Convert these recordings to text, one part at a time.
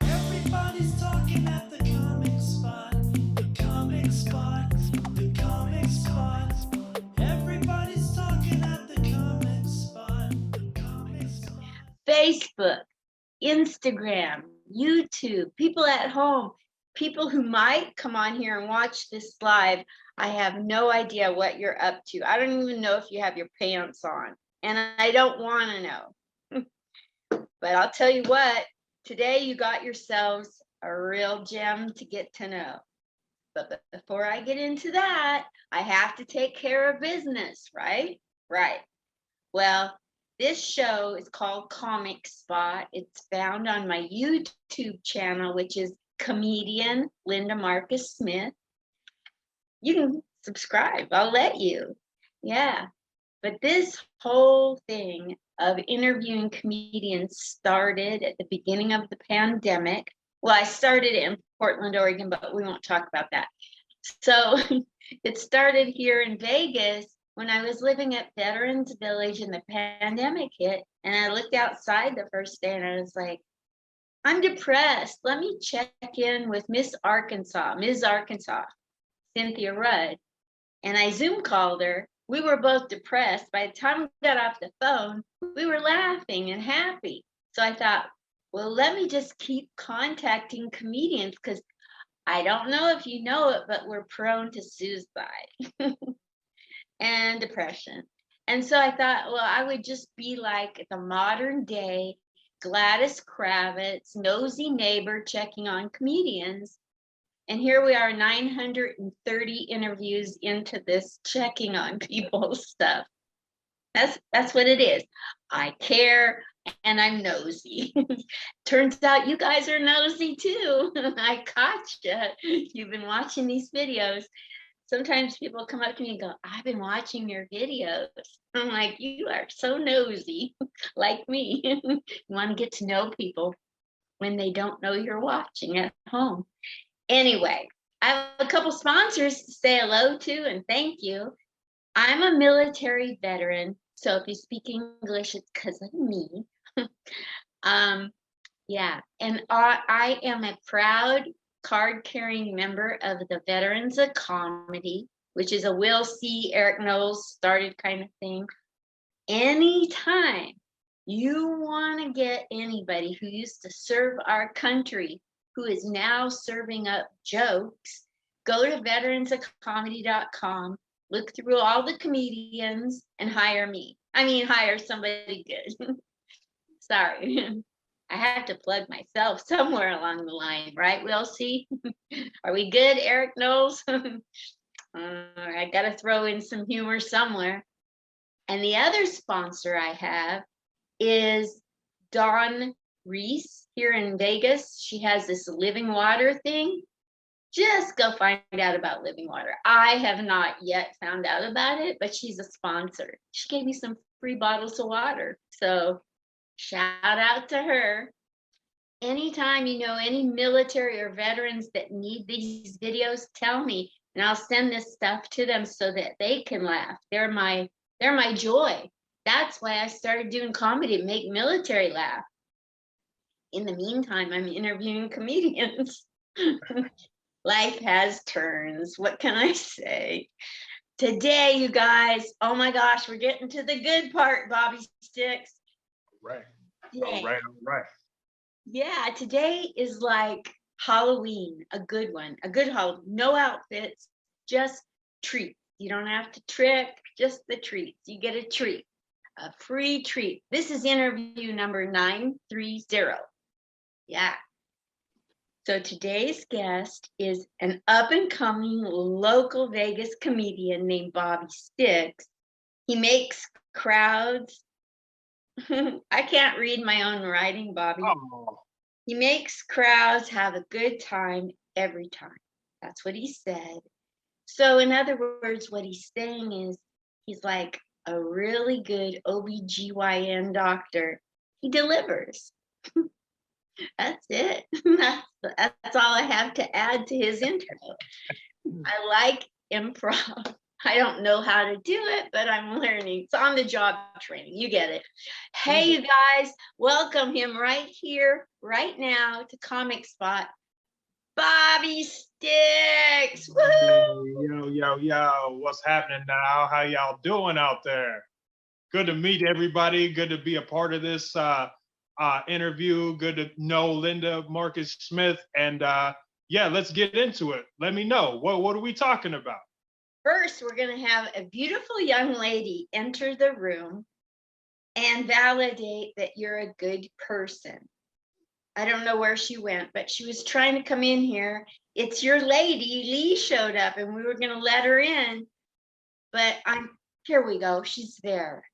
Everybody's talking at the comic spot. The comic spot. The comic spot. Everybody's talking at the comic spot. The comic spot. Facebook, Instagram, YouTube, people at home, people who might come on here and watch this live. I have no idea what you're up to. I don't even know if you have your pants on, and I don't want to know. But I'll tell you what, today you got yourselves a real gem to get to know. But before I get into that, I have to take care of business, right? Right. Well, this show is called Comic Spot. It's found on my YouTube channel, which is comedian Linda Marcus Smith. You can subscribe. I'll let you. Yeah. But this whole thing of interviewing comedians started at the beginning of the pandemic. Well, I started in Portland, Oregon, but we won't talk about that. So it started here in Vegas when I was living at Veterans Village and the pandemic hit. And I looked outside the first day and I was like, I'm depressed. Let me check in with Ms. Arkansas, Cynthia Rudd. And I Zoom called her. We were both depressed. By the time we got off the phone, we were laughing and happy. So I thought, well, let me just keep contacting comedians because I don't know if you know it, but we're prone to suicide and depression. And so I thought, well, I would just be like the modern day Gladys Kravitz, nosy neighbor checking on comedians. And here we are, 930 interviews into this checking on people's stuff. That's what it is. I care and I'm nosy. Turns out you guys are nosy too. I caught you. You've been watching these videos. Sometimes people come up to me and go, I've been watching your videos. I'm like, you are so nosy, like me. You want to get to know people when they don't know you're watching at home. Anyway, I have a couple sponsors to say hello to and thank you. I'm a military veteran, so if you speak English, it's because of me. Yeah, and I am a proud card-carrying member of the Veterans of Comedy, which is a Will C. Eric Knowles started kind of thing. Anytime you want to get anybody who used to serve our country, who is now serving up jokes, go to veteransofcomedy.com, look through all the comedians and hire me. I mean, hire somebody good. Sorry. I have to plug myself somewhere along the line, right? We'll see. Are we good, Eric Knowles? I got to throw in some humor somewhere. And the other sponsor I have is Dawn Reese here in Vegas. She has this living water thing. Just go find out about living water. I have not yet found out about it, but she's a sponsor. She gave me some free bottles of water. So shout out to her. Anytime you know any military or veterans that need these videos, tell me, and I'll send this stuff to them so that they can laugh. They're my joy. That's why I started doing comedy to make military laugh. In the meantime, I'm interviewing comedians. Life has turns. What can I say? Today, you guys, oh my gosh, we're getting to the good part, Bobby Stikx. Right. Yeah. All right. Yeah, today is like Halloween, a good one, a good Halloween. No outfits, just treats. You don't have to trick, just the treats. You get a treat, a free treat. This is interview number 930. Yeah. So today's guest is an up-and-coming local Vegas comedian named Bobby Stikx. He makes crowds. I can't read my own writing, Bobby. Oh. He makes crowds have a good time every time. That's what he said. So in other words, what he's saying is he's like a really good OBGYN doctor. He delivers. That's it. That's all I have to add to his intro. I like improv. I don't know how to do it, but I'm learning. It's on the job training. You get it. Hey, you guys, welcome him right here, right now to Comic Spot. Bobby Stikx. Woohoo! Yo, what's happening now? How y'all doing out there? Good to meet everybody. Good to be a part of this interview. Good to know Linda Marcus Smith. And yeah, let's get into it. Let me know. What are we talking about? First, we're going to have a beautiful young lady enter the room and validate that you're a good person. I don't know where she went, but she was trying to come in here. It's your lady. Lee showed up and we were going to let her in, but here we go. She's there.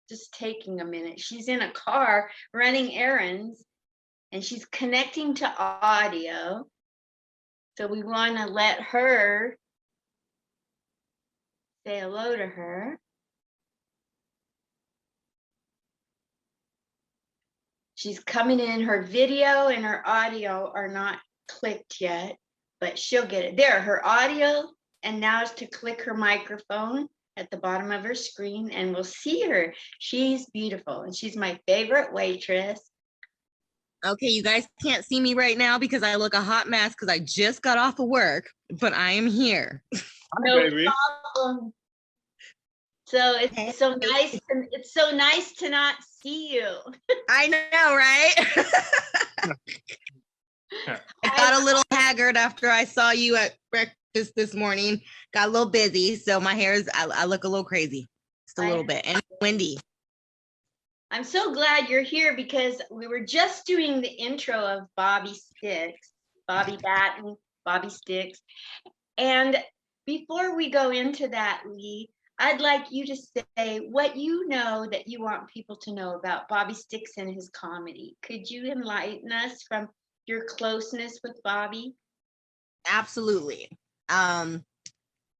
Just taking a minute. She's in a car running errands and she's connecting to audio. So we want to let her say hello to her. She's coming in. Her video and her audio are not clicked yet, but she'll get it. There, her audio, and now is to click her microphone at the bottom of her screen, and we'll see her. She's beautiful, and she's my favorite waitress. Okay, you guys can't see me right now because I look a hot mess because I just got off of work, but I am here. No problem. So it's so nice. It's so nice to not see you. I know, right? I got a little haggard after I saw you at breakfast this morning. Got a little busy, so my hair is, I look a little crazy. Just a little bit, and windy. I'm so glad you're here because we were just doing the intro of Bobby Stikx, Bobby Batten, Bobby Stikx. And before we go into that, Lee, I'd like you to say what you know that you want people to know about Bobby Stikx and his comedy. Could you enlighten us from your closeness with Bobby? Absolutely.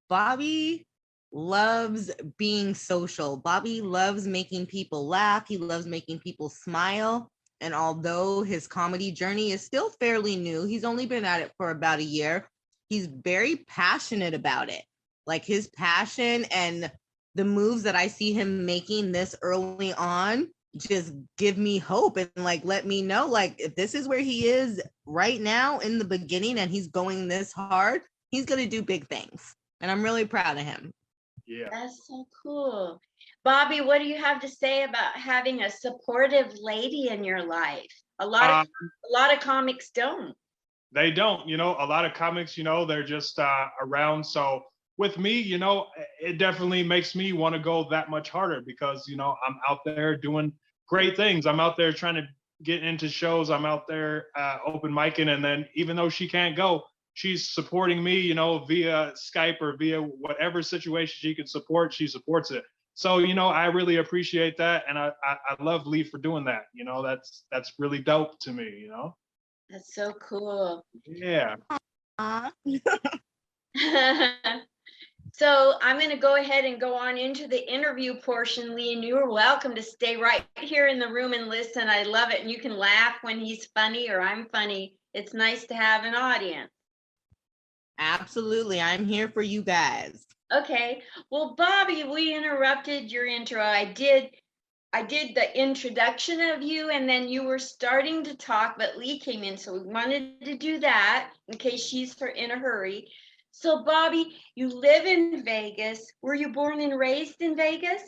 Bobby loves being social. Bobby loves making people laugh. He loves making people smile. And although his comedy journey is still fairly new, he's only been at it for about a year. He's very passionate about it. Like his passion and the moves that I see him making this early on just give me hope and like let me know like if this is where he is right now in the beginning and he's going this hard, he's going to do big things. And I'm really proud of him. Yeah. That's so cool. Bobby, what do you have to say about having a supportive lady in your life? A lot of comics don't. They don't, a lot of comics, they're just around. So with me, it definitely makes me want to go that much harder because, I'm out there doing great things. I'm out there trying to get into shows. I'm out there open micing. And then even though she can't go, she's supporting me, via Skype or via whatever situation she can support, she supports it. So, I really appreciate that. And I love Lee for doing that. That's really dope to me, That's so cool. Yeah. So I'm going to go ahead and go on into the interview portion, Lee, and you're welcome to stay right here in the room and listen. I love it. And you can laugh when he's funny or I'm funny. It's nice to have an audience. Absolutely. I'm here for you guys. Okay. Well, Bobby, we interrupted your intro. I did the introduction of you and then you were starting to talk, but Lee came in. So we wanted to do that in case she's in a hurry. So Bobby, you live in Vegas. Were you born and raised in Vegas?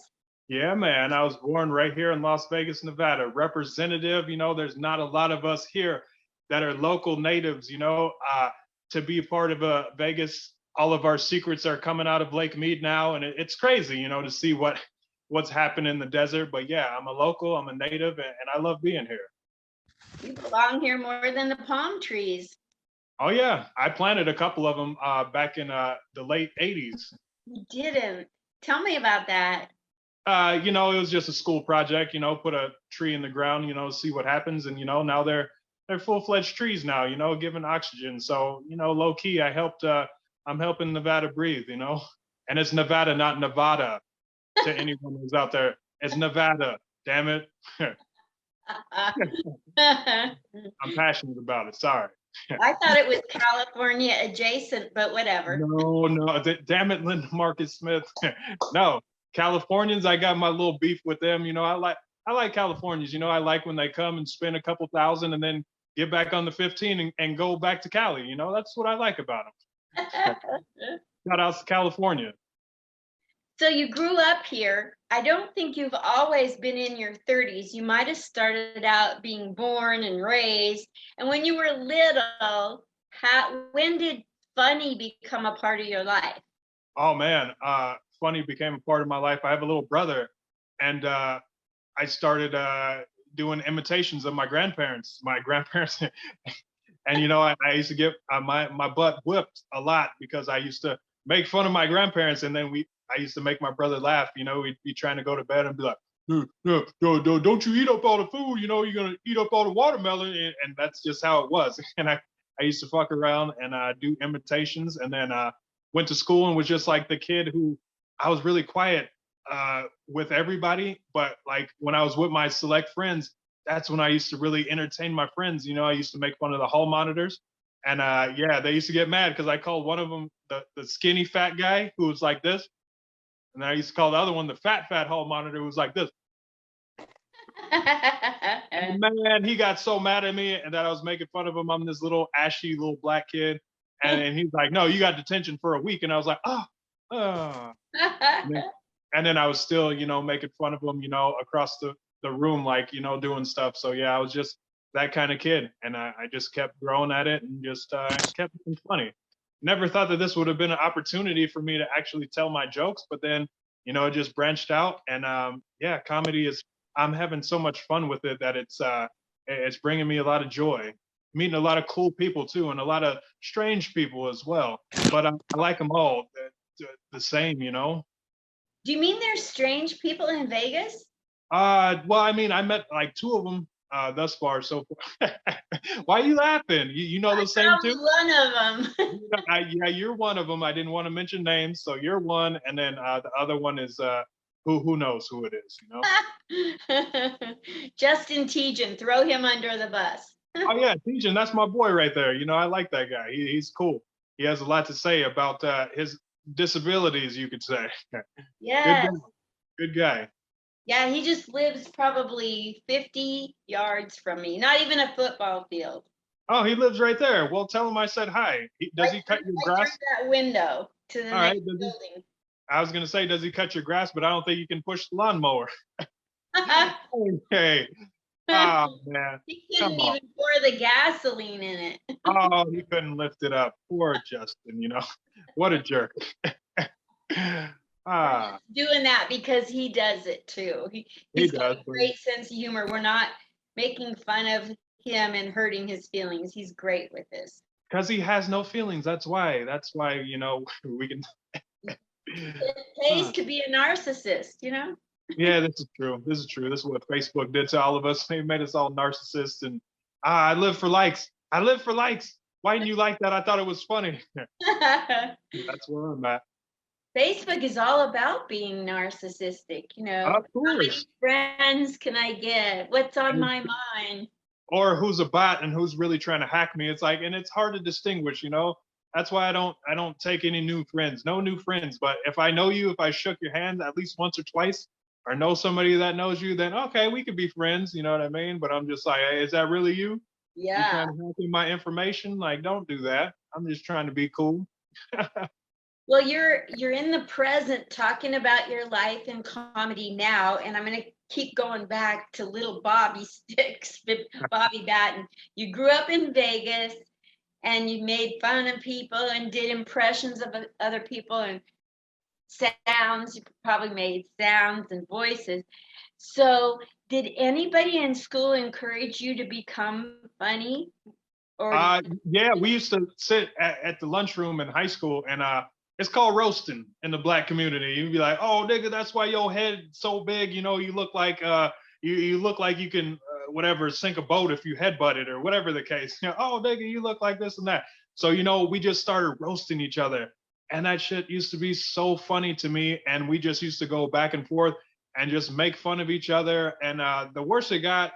Yeah, man. I was born right here in Las Vegas, Nevada. Representative, there's not a lot of us here that are local natives, to be part of Vegas. All of our secrets are coming out of Lake Mead now. And it's crazy, to see what's happened in the desert. But yeah, I'm a local, I'm a native, and I love being here. You belong here more than the palm trees. Oh yeah, I planted a couple of them back in the late 80s. You didn't. Tell me about that. It was just a school project, put a tree in the ground, see what happens. And, now they're full-fledged trees now, giving oxygen. So, low key, I'm helping Nevada breathe, and it's Nevada, not Nevada to anyone who's out there. It's Nevada, damn it. I'm passionate about it. Sorry. I thought it was California adjacent, but whatever. No, no, damn it, Linda Marcus Smith. No, Californians, I got my little beef with them. I like Californians. I like when they come and spend a couple thousand and then get back on the 15 and go back to Cali. That's what I like about them. Shout out to California. So you grew up here. I don't think you've always been in your 30s. You might have started out being born and raised. And when you were little, when did funny become a part of your life? Oh man, funny became a part of my life. I have a little brother, and I started doing imitations of my grandparents. And I used to get my butt whipped a lot because I used to make fun of my grandparents, and then I used to make my brother laugh. We'd be trying to go to bed and be like, no, don't you eat up all the food? You're gonna eat up all the watermelon, and that's just how it was. And I used to fuck around and do imitations, and then went to school and was just like the kid who I was really quiet with everybody, but like when I was with my select friends, that's when I used to really entertain my friends. I used to make fun of the hall monitors, and yeah, they used to get mad because I called one of them the skinny fat guy who was like this, and then I used to call the other one the fat hall monitor who was like this. And man, he got so mad at me and that I was making fun of him. I'm this little ashy little black kid, and he's like, "No, you got detention for a week," and I was like, "Oh." And then I was still, making fun of him, across the room, like, doing stuff. So yeah, I was just that kind of kid, and I just kept growing at it and just kept being funny. Never thought that this would have been an opportunity for me to actually tell my jokes, but then, it just branched out, and yeah, comedy I'm having so much fun with it that it's bringing me a lot of joy. Meeting a lot of cool people too, and a lot of strange people as well. But I like them all the same, Do you mean there's strange people in Vegas? Well, I mean, I met like two of them thus far. So why are you laughing? You know the same Probably two? one of them. Yeah, you're one of them. I didn't want to mention names, so you're one, and then the other one is who knows who it is, Justin Tejan, throw him under the bus. Oh yeah, Tijan, that's my boy right there. I like that guy. He's cool. He has a lot to say about his disabilities, you could say. Yes. Good guy. Yeah, he just lives probably 50 yards from me, not even a football field. Oh, he lives right there. Well, tell him I said hi. Does he cut your Right grass? through that window to the All right. next building. I was gonna say, does he cut your grass? But I don't think you can push the lawnmower. Okay. Oh man. He couldn't even pour the gasoline in it. Oh, he couldn't lift it up. Poor Justin. What a jerk. Doing that because he does it too. He's got a great sense of humor. We're not making fun of him and hurting his feelings. He's great with this. Because he has no feelings. That's why. We can. It pays to be a narcissist, Yeah, this is true. This is what Facebook did to all of us. They made us all narcissists, and I live for likes. Why didn't you like that? I thought it was funny. That's where I'm at. Facebook is all about being narcissistic, Of How many course. friends can I get? What's on my mind? Or who's a bot and who's really trying to hack me. It's like, and it's hard to distinguish, That's why I don't take any new friends. No new friends. But if I know you, if I shook your hand at least once or twice, or know somebody that knows you, then okay, we could be friends, you know what I mean? But I'm just like, hey, is that really you? Yeah. You trying to hack me my information? Like, don't do that. I'm just trying to be cool. Well, you're in the present talking about your life in comedy now, and I'm going to keep going back to little Bobby Stikx, Bobby Batten. You grew up in Vegas, and you made fun of people and did impressions of other people and sounds. You probably made sounds and voices. So, did anybody in school encourage you to become funny? Or yeah, we used to sit at the lunchroom in high school, and it's called roasting in the black community. You'd be like, "Oh, nigga, that's why your head so big. You look like you look like you can whatever sink a boat if you headbutt it or whatever the case. Oh, nigga, you look like this and that." So we just started roasting each other, and that shit used to be so funny to me. And we just used to go back and forth and just make fun of each other. And the worse it got,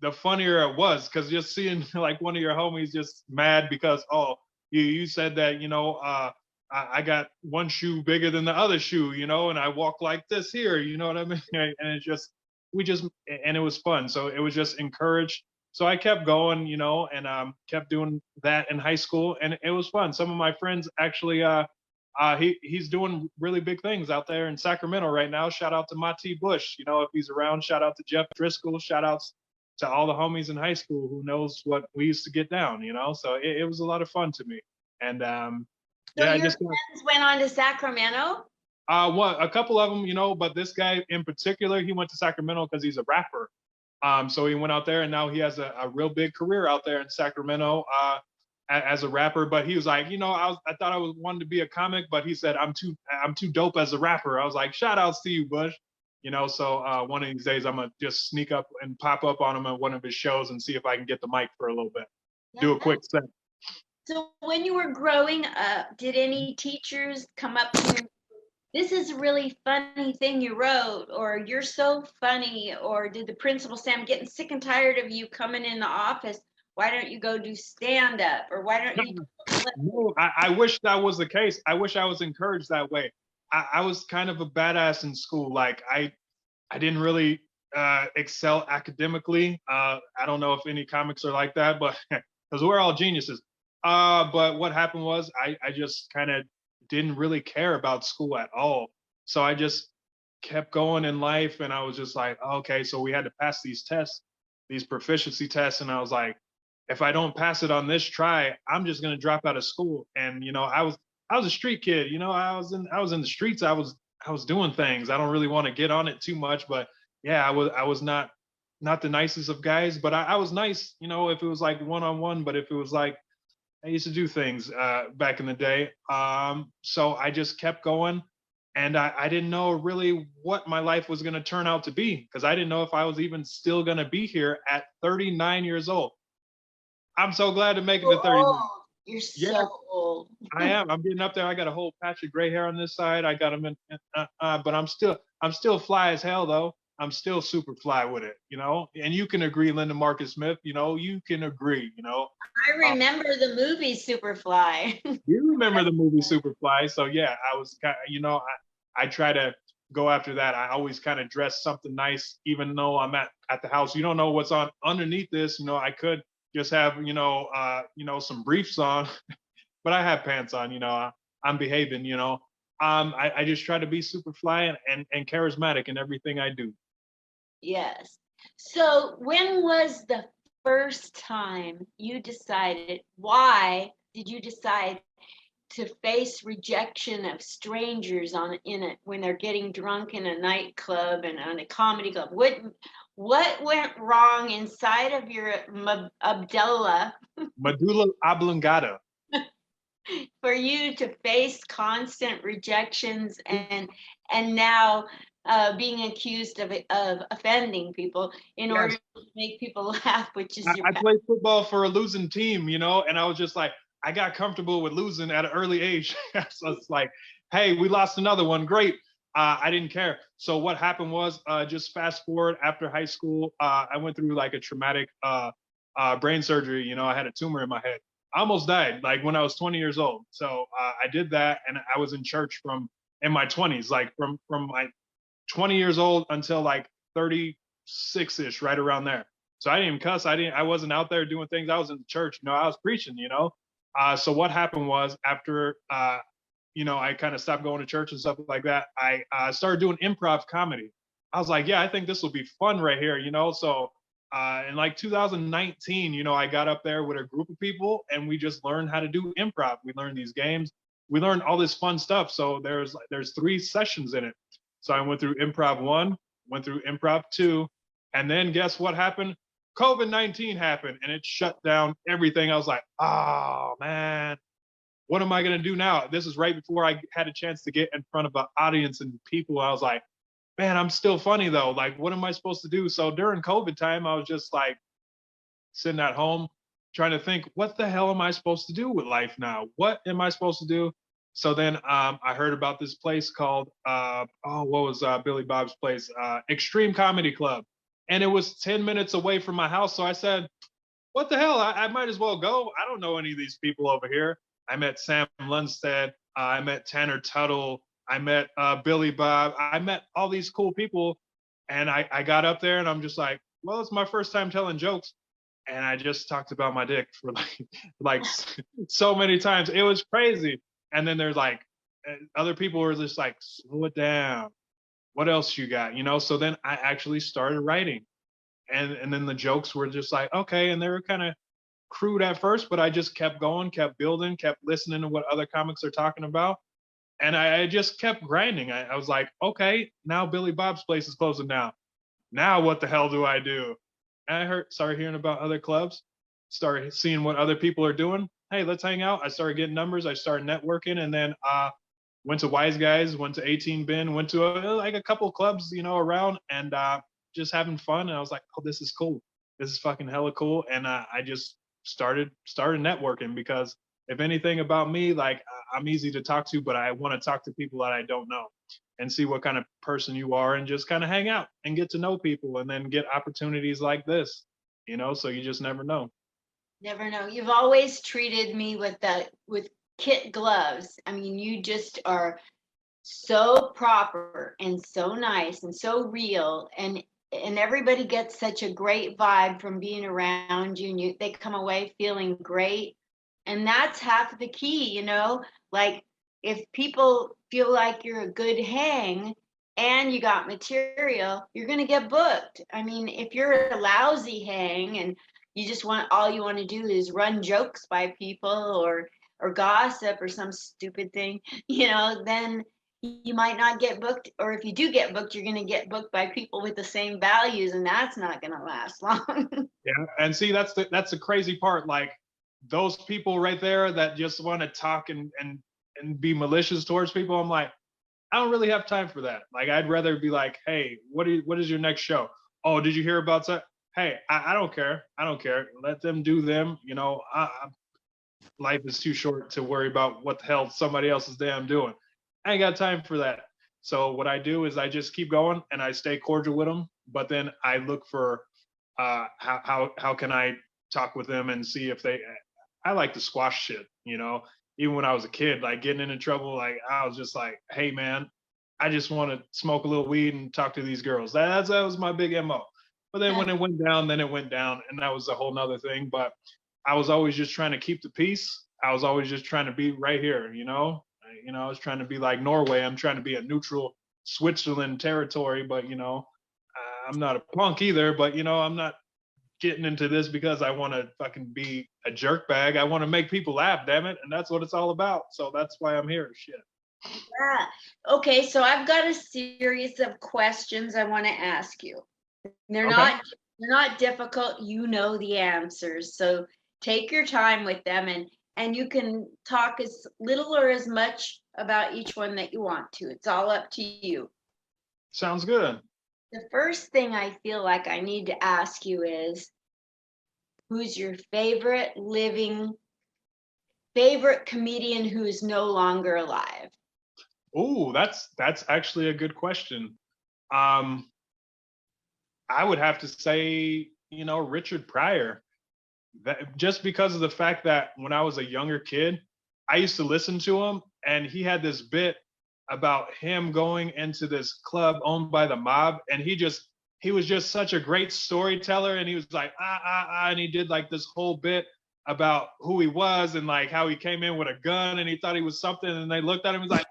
the funnier it was, because just seeing like one of your homies just mad because, oh, you said that, I got one shoe bigger than the other shoe, and I walk like this here, you know what I mean? And it's just, and it was fun. So it was just encouraged. So I kept going, and kept doing that in high school, and it was fun. Some of my friends actually, he's doing really big things out there in Sacramento right now. Shout out to Mati Bush, if he's around. Shout out to Jeff Driscoll. Shout outs to all the homies in high school who knows what we used to get down, So it was a lot of fun to me. And So yeah, I your just friends went on to Sacramento? a couple of them, but this guy in particular, he went to Sacramento because he's a rapper. So he went out there, and now he has a real big career out there in Sacramento as a rapper. But he was like, I thought I was wanted to be a comic, but he said I'm too dope as a rapper. I was like, shout outs to you, Bush. So one of these days I'm gonna just sneak up and pop up on him at one of his shows and see if I can get the mic for a little bit. Do a quick set. So when you were growing up, did any teachers come up to you, this is a really funny thing you wrote, or you're so funny, or did the principal say, I'm getting sick and tired of you coming in the office, why don't you go do stand up, or why don't you No, I wish that was the case. I wish I was encouraged that way. I was kind of a badass in school. Like I didn't really excel academically. I don't know if any comics are like that, but because we're all geniuses. But what happened was I just kind of didn't really care about school at all. So I just kept going in life, and I was just like, okay, so we had to pass these tests, these proficiency tests, and I was like, if I don't pass it on this try, I'm just gonna drop out of school. And I was a street kid. I was in the streets. I was doing things. I don't really want to get on it too much, but yeah, I was not the nicest of guys, but I was nice. If it was like one on one, but if it was like I used to do things back in the day. So I just kept going, and I didn't know really what my life was going to turn out to be, because I didn't know if I was even still going to be here at 39 years old. I'm so glad to make it to 39. You're Yeah, so old. I am. I'm getting up there. I got a whole patch of gray hair on this side. I got them but I'm still fly as hell though. I'm still super fly with it, And you can agree, Linda Marcus Smith. You can agree. I remember the movie Superfly. You remember the movie Superfly, so yeah, I was kind of, I try to go after that. I always kind of dress something nice, even though I'm at the house. You don't know what's on underneath this. I could just have some briefs on, but I have pants on. I'm behaving. I just try to be super fly and charismatic in everything I do. Yes. So when was the first time you decided, why did you decide to face rejection of strangers when they're getting drunk in a nightclub and on a comedy club? What went wrong inside of your Abdullah Medulla oblongata. for you to face constant rejections and now being accused of offending people in order to make people laugh, which is I played football for a losing team, and I was just like, I got comfortable with losing at an early age. So it's like, hey, we lost another one. Great. I didn't care. So what happened was, just fast forward after high school, I went through like a traumatic brain surgery. I had a tumor in my head. I almost died like when I was 20 years old. So I did that, and I was in church in my 20s, like from my 20 years old until like 36-ish, right around there. So I didn't even cuss. I wasn't out there doing things. I was in the church, I was preaching, So what happened was after, I kind of stopped going to church and stuff like that, I started doing improv comedy. I was like, yeah, I think this will be fun right here, So in like 2019, I got up there with a group of people, and we just learned how to do improv. We learned these games. We learned all this fun stuff. So there's 3 sessions in it. So I went through improv 1, went through improv 2, and then guess what happened? COVID-19 happened, and it shut down everything. I was like, oh man, what am I gonna do now? This is right before I had a chance to get in front of an audience and people. I was like, man, I'm still funny though. Like, what am I supposed to do? So during COVID time, I was just like sitting at home trying to think, what the hell am I supposed to do with life now? What am I supposed to do? So then I heard about this place called, what was Billy Bob's place? Extreme Comedy Club. and it was 10 minutes away from my house. So I said, what the hell? I might as well go. I don't know any of these people over here. I met Sam Lundstedt. I met Tanner Tuttle. I met Billy Bob. I met all these cool people. And I got up there and I'm just like, well, it's my first time telling jokes. And I just talked about my dick for like so many times. It was crazy. And then there's like other people were just like, slow it down. What else you got? You know, so then I actually started writing. And then the jokes were just like, okay, and they were kind of crude at first, but I just kept going, kept building, kept listening to what other comics are talking about. And I just kept grinding. I was like, okay, now Billy Bob's place is closing down. Now what the hell do I do? And started hearing about other clubs, started seeing what other people are doing. Hey, let's hang out. I started getting numbers. I started networking, and then went to Wise Guys, went to 18 Bin, went to like a couple clubs, you know, around, and just having fun. And I was like, oh, this is cool. This is fucking hella cool. And I just started networking, because if anything about me, like I'm easy to talk to, but I want to talk to people that I don't know and see what kind of person you are, and just kind of hang out and get to know people, and then get opportunities like this, you know, so you just never know. Never know. You've always treated me with kit gloves. I mean, you just are so proper and so nice and so real, and everybody gets such a great vibe from being around you, and they come away feeling great. And that's half the key, you know, like if people feel like you're a good hang and you got material, you're going to get booked. I mean, if you're a lousy hang and all you want to do is run jokes by people or gossip or some stupid thing, you know, then you might not get booked. Or if you do get booked, you're going to get booked by people with the same values, and that's not going to last long. Yeah, and see, that's the crazy part. Like those people right there that just want to talk and be malicious towards people. I'm like, I don't really have time for that. Like, I'd rather be like, hey, what is your next show? Oh, did you hear about that? Hey, I don't care. I don't care. Let them do them. You know, life is too short to worry about what the hell somebody else is damn doing. I ain't got time for that. So what I do is I just keep going and I stay cordial with them. But then I look for how can I talk with them and see if they. I like to squash shit. You know, even when I was a kid, like getting into trouble, like I was just like, hey man, I just want to smoke a little weed and talk to these girls. That was my big MO. But then when it went down, then it went down, and that was a whole nother thing. But I was always just trying to keep the peace. I was always just trying to be right here, you know. I was trying to be like Norway. I'm trying to be a neutral Switzerland territory, but you know, I'm not a punk either. But you know, I'm not getting into this because I want to fucking be a jerkbag. I want to make people laugh, damn it, and that's what it's all about. So that's why I'm here. Shit. Yeah. Okay, so I've got a series of questions I want to ask you. They're Okay. not difficult. You know the answers. So take your time with them, and you can talk as little or as much about each one that you want to. It's all up to you. Sounds good. The first thing I feel like I need to ask you is, who's your favorite comedian who is no longer alive? Ooh, that's actually a good question. I would have to say, you know, Richard Pryor. That just because of the fact that when I was a younger kid, I used to listen to him, and he had this bit about him going into this club owned by the mob, and he was just such a great storyteller, and he was like and he did like this whole bit about who he was and like how he came in with a gun and he thought he was something, and they looked at him, he's like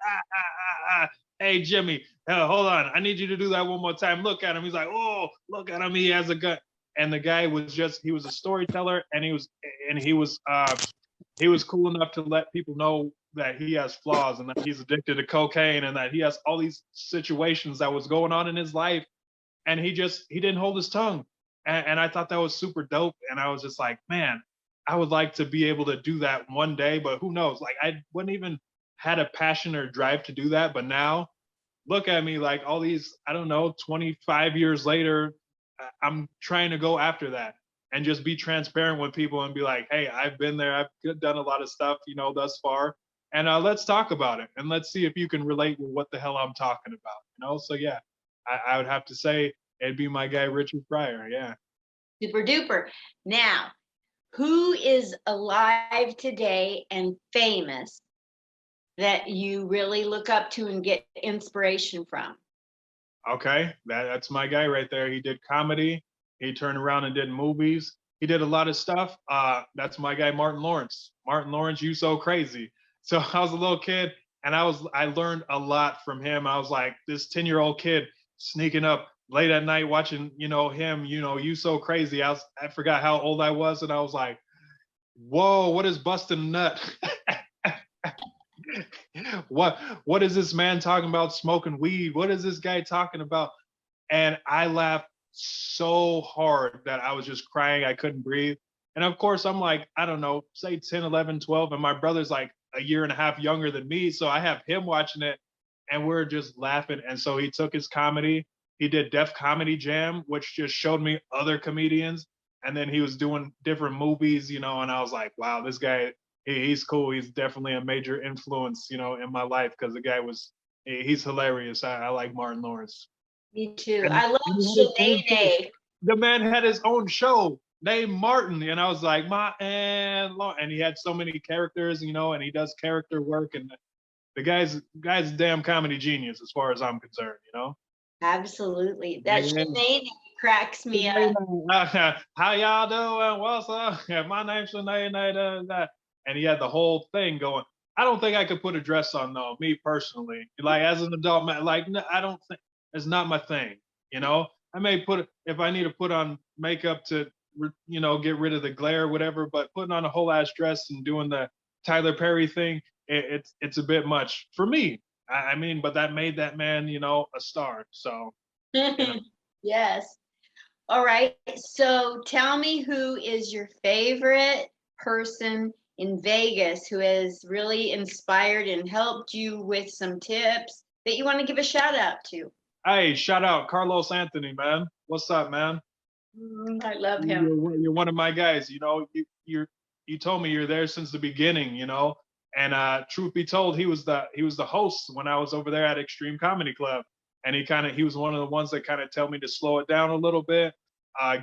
hey Jimmy, hold on, I need you to do that one more time. Look at him. He's like, oh, look at him, he has a gun. And the guy he was a storyteller, and he was cool enough to let people know that he has flaws and that he's addicted to cocaine and that he has all these situations that was going on in his life, and he didn't hold his tongue. And I thought that was super dope, and I was just like, man, I would like to be able to do that one day, but who knows, like I wouldn't even had a passion or drive to do that. But now look at me, like all these, I don't know, 25 years later, I'm trying to go after that and just be transparent with people and be like, hey, I've been there. I've done a lot of stuff, you know, thus far. And let's talk about it. And let's see if you can relate with what the hell I'm talking about, you know? So yeah, I would have to say it'd be my guy Richard Pryor. Yeah. Super duper. Now, who is alive today and famous that you really look up to and get inspiration from? Okay, that's my guy right there. He did comedy. He turned around and did movies. He did a lot of stuff. That's my guy Martin Lawrence. Martin Lawrence, you so crazy. So I was a little kid, and I learned a lot from him. I was like this 10-year-old kid sneaking up late at night watching, him. You so crazy. I forgot how old I was, and I was like, whoa, what is busting a nut? what is this man talking about smoking weed? What is this guy talking about? And I laughed so hard that I was just crying. I couldn't breathe. And of course, I'm like, I don't know, say 10, 11, 12. And my brother's like a year and a half younger than me. So I have him watching it and we're just laughing. And so he took his comedy. He did Def Comedy Jam, which just showed me other comedians. And then he was doing different movies, and I was like, wow, this guy, he's cool. He's definitely a major influence, in my life because the guy he's hilarious. I like Martin Lawrence. Me too. And I love he had his own show. Shanae. The man had his own show named Martin, and I was like, and he had so many characters, and he does character work, and the guy's a damn comedy genius as far as I'm concerned. Absolutely. That Yeah. Shanae cracks me up. How y'all doing? What's up? My name's Shanae. And he had the whole thing going. I don't think I could put a dress on though, me personally. Like as an adult man, like no, I don't think it's not my thing. I may if I need to put on makeup to get rid of the glare or whatever, but putting on a whole ass dress and doing the Tyler Perry thing, it's a bit much for me. I mean, but that made that man, a star. So Yes. All right. So tell me, who is your favorite person in Vegas who has really inspired and helped you with some tips that you want to give a shout out to? Hey, shout out Carlos Anthony, man. What's up, man? I love him. You're one of my guys. You told me you're there since the beginning. And truth be told, he was the host when I was over there at Extreme Comedy Club, and he was one of the ones that kind of tell me to slow it down a little bit,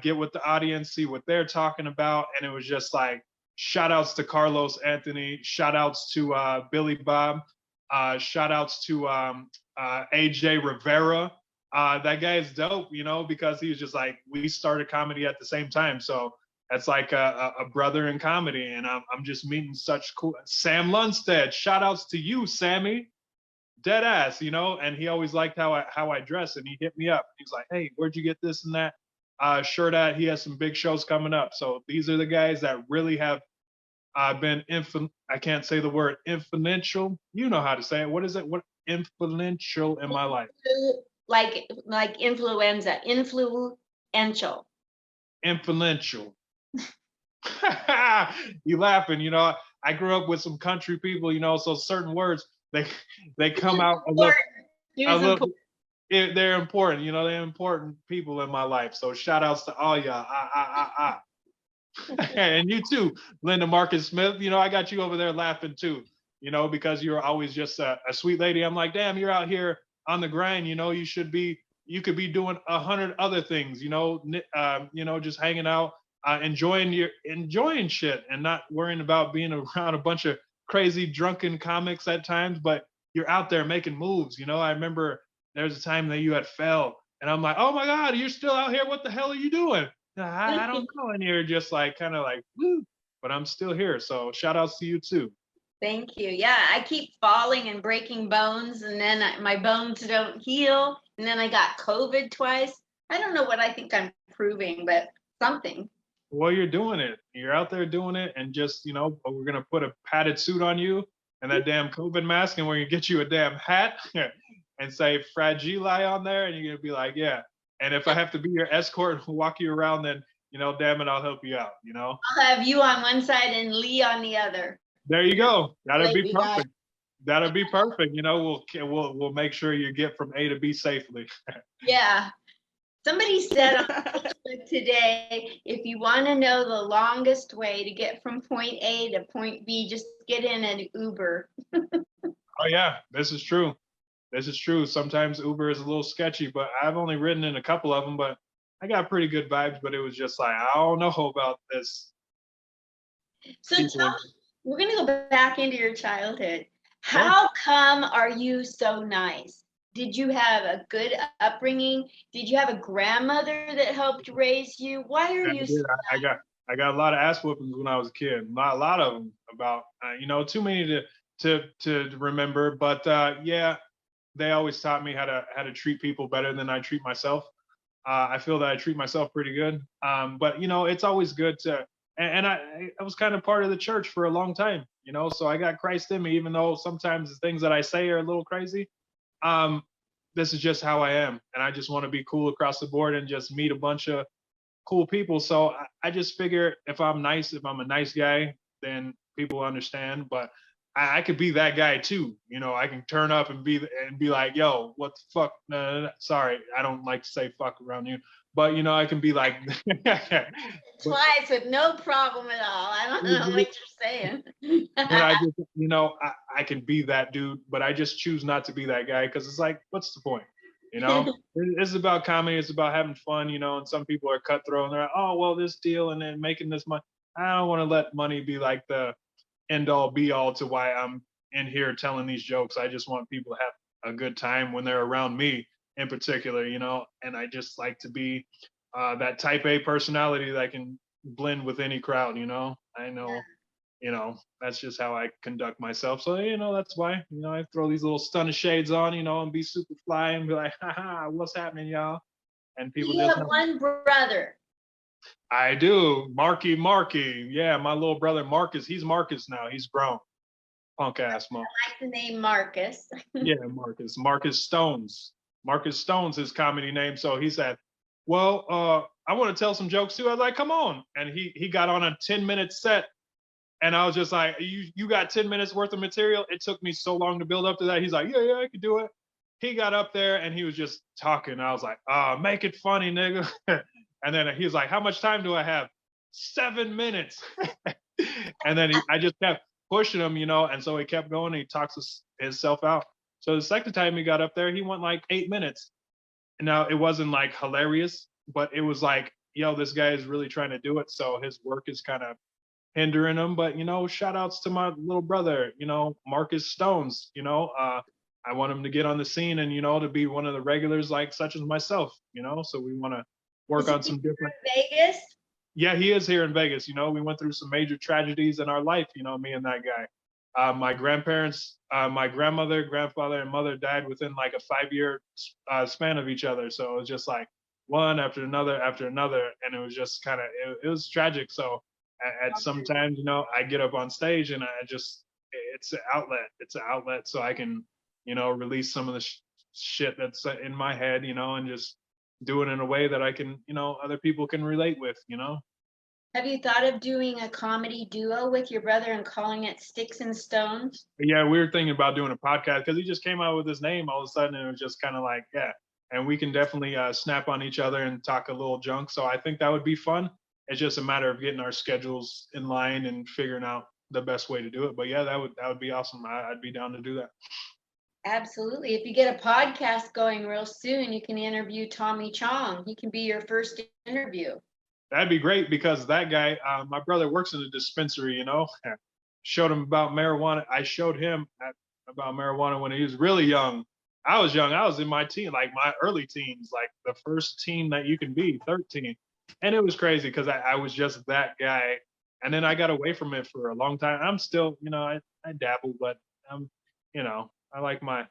get with the audience, see what they're talking about, and it was just like shout outs to Carlos Anthony, shout outs to Billy Bob, shout outs to AJ Rivera. That guy is dope, because he was just like, we started comedy at the same time. So that's like a brother in comedy. And I'm just meeting such cool Sam Lundstedt. Shout outs to you, Sammy. Dead ass, and he always liked how I dress, and he hit me up. He's like, hey, where'd you get this and that shirt at? He has some big shows coming up. So these are the guys that really have been I can't say the word influential. You know how to say it. What is it? What influential in my life? Like influenza, influential. Influential. You laughing, I grew up with some country people, so certain words they come out a little they're important, they're important people in my life. So shout outs to all y'all. And you too, Linda Marcus Smith. I got you over there laughing too, because you're always just a sweet lady. I'm like, damn, you're out here on the grind. You could be doing 100 other things. Just hanging out, enjoying shit, and not worrying about being around a bunch of crazy drunken comics at times. But you're out there making moves. I remember there was a time that you had fell, and I'm like, oh my God, you're still out here. What the hell are you doing? I don't know. And you're just like, kind of like, woo, but I'm still here. So shout outs to you too. Thank you. Yeah, I keep falling and breaking bones, and then my bones don't heal. And then I got COVID twice. I don't know what I think I'm proving, but something. Well, you're doing it. You're out there doing it. And just, we're going to put a padded suit on you and that damn COVID mask, and we're going to get you a damn hat and say Fragile on there. And you're going to be like, yeah. And if I have to be your escort and walk you around, then, damn it, I'll help you out, I'll have you on one side and Lee on the other. There you go. That'll be perfect. That'll be perfect. We'll make sure you get from A to B safely. Yeah. Somebody said on Facebook today, if you want to know the longest way to get from point A to point B, just get in an Uber. Oh yeah, this is true. This is true. Sometimes Uber is a little sketchy, but I've only ridden in a couple of them, but I got pretty good vibes. But it was just like, I don't know about this. So People, we're gonna go back into your childhood. sure. How come are you so nice? Did you have a good upbringing? Did you have a grandmother that helped raise you? Why are Yeah, you I so did. I got a lot of ass whoopings when I was a kid. Not a lot of them about too many to remember. But yeah, they always taught me how to treat people better than I treat myself. I feel that I treat myself pretty good. But it's always good to and I was kind of part of the church for a long time. So I got Christ in me, even though sometimes the things that I say are a little crazy. Um, this is just how I am, and I just want to be cool across the board and just meet a bunch of cool people. So I just figure if I'm nice, if I'm a nice guy, then people understand. But I could be that guy too. I can turn up and be like, yo, what the fuck? No, sorry, I don't like to say fuck around you. But I can be like, but, twice with no problem at all? I don't know what you're saying. but I just, I can be that dude, but I just choose not to be that guy because it's like, what's the point? It's about comedy. It's about having fun, and some people are cutthroat and they're like, oh, well, this deal and then making this money. I don't want to let money be like the end all be all to why I'm in here telling these jokes. I just want people to have a good time when they're around me in particular, and I just like to be that type A personality that can blend with any crowd, I know that's just how I conduct myself. So, that's why, I throw these little stunner shades on, and be super fly and be like, haha, what's happening, y'all? And people You just have one brother. I do. Marky. Yeah, my little brother Marcus, he's Marcus now. He's grown. Punk ass monk. Like the name Marcus. Yeah, Marcus. Marcus Stones. Marcus Stones, his comedy name. So he said, well, I want to tell some jokes too. I was like, come on. And he got on a 10-minute set. And I was just like, you got 10 minutes worth of material? It took me so long to build up to that. He's like, yeah, I could do it. He got up there and he was just talking. I was like, make it funny, nigga. And then he was like, how much time do I have? 7 minutes. And then I just kept pushing him, and so he kept going and he talks himself out. So the second time he got up there, he went like 8 minutes. And now it wasn't like hilarious, but it was like, yo, this guy is really trying to do it. So his work is kind of hindering him. But shout outs to my little brother, Marcus Stones. I want him to get on the scene and to be one of the regulars like such as myself. So we want to work on some different. Vegas. Yeah, he is here in Vegas. We went through some major tragedies in our life. Me and that guy. My grandparents, my grandmother, grandfather, and mother died within like a 5-year span of each other. So it was just like one after another, and it was just kind of it was tragic. So at sometimes I get up on stage and it's an outlet. It's an outlet so I can release some of the shit that's in my head, and just do it in a way that I can other people can relate with. Have you thought of doing a comedy duo with your brother and calling it Sticks and Stones? Yeah, we were thinking about doing a podcast because he just came out with his name all of a sudden, and it was just kind of like, yeah. And we can definitely snap on each other and talk a little junk. So I think that would be fun. It's just a matter of getting our schedules in line and figuring out the best way to do it. But yeah, that would be awesome. I'd be down to do that. Absolutely. If you get a podcast going real soon, you can interview Tommy Chong. He can be your first interview. That'd be great because that guy, my brother works in a dispensary, showed him about marijuana. I showed him about marijuana when he was really young. I was young. I was in my like my early teens, like the first teen that you can be, 13. And it was crazy because I was just that guy. And then I got away from it for a long time. I'm still, I dabble, but I like my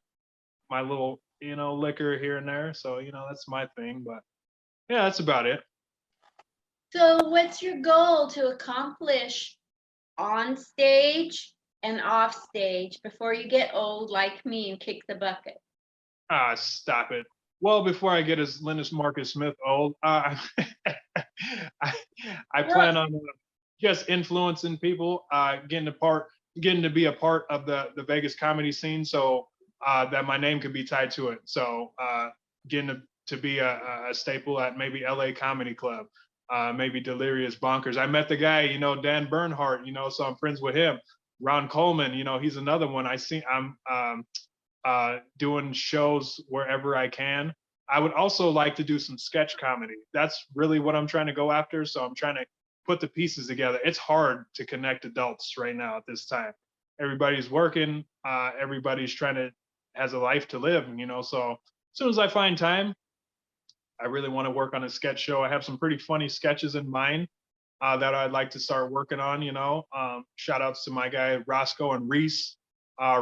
little, liquor here and there. So, that's my thing. But yeah, that's about it. So what's your goal to accomplish on stage and off stage before you get old like me and kick the bucket? Stop it. Well, before I get as Linus Marcus Smith old, I plan on just influencing people, getting to be a part of the Vegas comedy scene, so that my name could be tied to it. So getting to be a staple at maybe LA Comedy Club, maybe Delirious Bonkers. I met the guy, Dan Bernhardt, so I'm friends with him. Ron Coleman, he's another one. doing shows wherever I can. I would also like to do some sketch comedy. That's really what I'm trying to go after. So I'm trying to put the pieces together. It's hard to connect adults right now at this time. Everybody's working. Everybody's trying to has a life to live. So as soon as I find time, I really want to work on a sketch show. I have some pretty funny sketches in mind that I'd like to start working on. Shout outs to my guy Roscoe and Reese,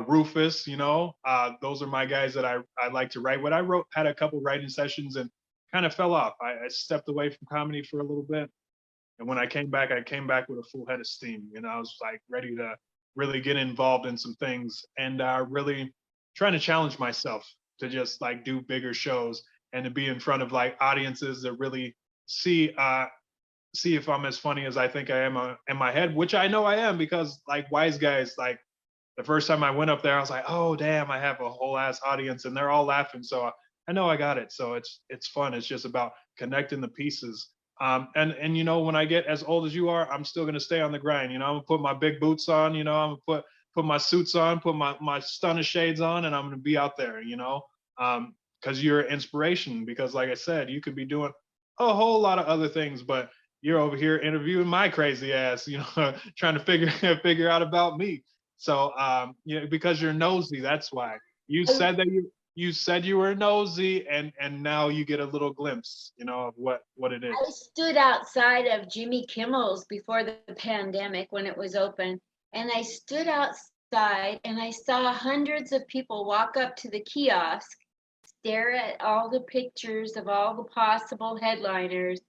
Rufus. Those are my guys that I like to write with. Had a couple writing sessions and kind of fell off. I stepped away from comedy for a little bit, and when I came back with a full head of steam. I was like ready to really get involved in some things and really trying to challenge myself to just like do bigger shows and to be in front of like audiences that really see if I'm as funny as I think I am in my head, which I know I am because like Wise Guys, like the first time I went up there, I was like, oh damn, I have a whole ass audience and they're all laughing. So I know I got it. So it's fun. It's just about connecting the pieces. And when I get as old as you are, I'm still gonna stay on the grind. I'm gonna put my big boots on. I'm gonna put my suits on, put my stunner shades on, and I'm gonna be out there. Because you're an inspiration. Because like I said, you could be doing a whole lot of other things, but you're over here interviewing my crazy ass, trying to figure out about me. So because you're nosy, that's why. You said that you said you were nosy, and now you get a little glimpse, of what it is. I stood outside of Jimmy Kimmel's before the pandemic when it was open, and I stood outside and I saw hundreds of people walk up to the kiosk, stare at all the pictures of all the possible headliners,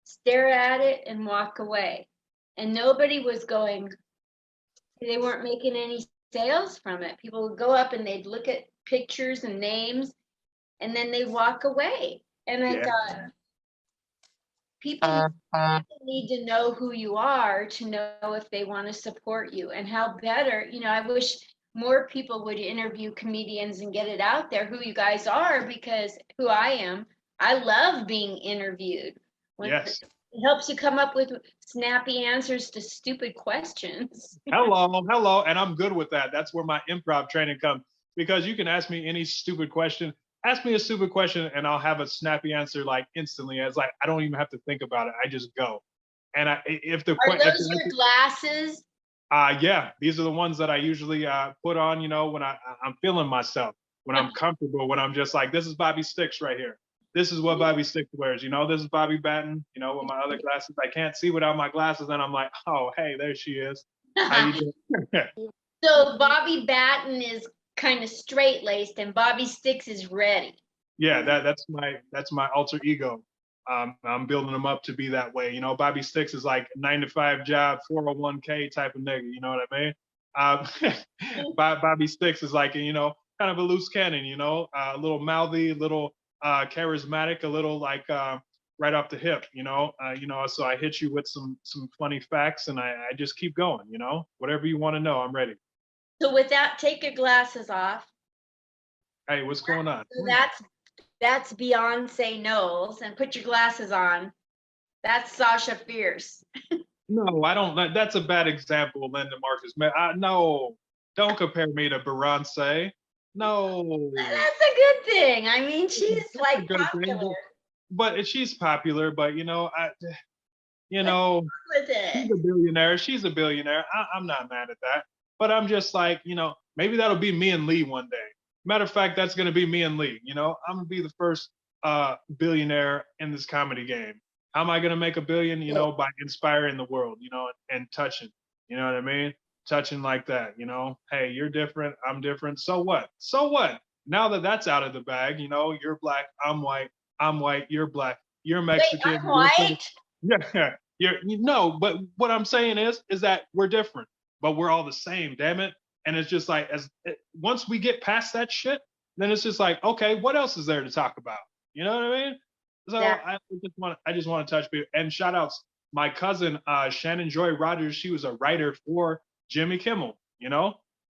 stare at it and walk away. And nobody was they weren't making any sales from it. People would go up and they'd look at pictures and names and then they'd walk away. And I thought, people need to know who you are to know if they want to support you and how better, I wish more people would interview comedians and get it out there who you guys are, because who I am, I love being interviewed. Yes. It helps you come up with snappy answers to stupid questions. Hello. And I'm good with that. That's where my improv training comes, because you can ask me any stupid question. Ask me a stupid question and I'll have a snappy answer like instantly. It's like, I don't even have to think about it. I just go. And Are those your glasses? Yeah, these are the ones that I usually put on, when I'm feeling myself, when I'm comfortable, when I'm just like, this is Bobby Stikx right here. This is what Bobby Stikx wears. This is Bobby Batten, with my other glasses. I can't see without my glasses. And I'm like, oh, hey, there she is. How you doing? So Bobby Batten is kind of straight-laced and Bobby Stikx is ready. Yeah, that's my alter ego. I'm building him up to be that way. Bobby Stikx is like 9-to-5 job, 401k type of nigga. You know what I mean? Bobby Stikx is like, kind of a loose cannon, a little mouthy, a little charismatic, a little like right off the hip, so I hit you with some funny facts and I just keep going, whatever you want to know, I'm ready. So with that, take your glasses off. Hey, what's going on? So that's Beyonce Knowles, and put your glasses on. That's Sasha Fierce. No, I don't. That's a bad example, Linda Marcus. No, don't compare me to Beyonce. No. That's a good thing. I mean, she's like popular. But she's popular, but with she's a billionaire. She's a billionaire. I'm not mad at that. But I'm just like, maybe that'll be me and Lee one day. Matter of fact, that's gonna be me and Lee. I'm gonna be the first billionaire in this comedy game. How am I gonna make $1 billion? By inspiring the world, and touching. You know what I mean? Touching like that. Hey, you're different. I'm different. So what? So what? Now that that's out of the bag, you're black. I'm white. I'm white. You're black. You're Mexican. Wait, I'm white? Yeah. But what I'm saying is that we're different, but we're all the same. Damn it. And it's just like, once we get past that shit, then it's just like, okay, what else is there to talk about? You know what I mean? So yeah. I just want to touch people. And shout outs, my cousin, Shannon Joy Rogers, she was a writer for Jimmy Kimmel,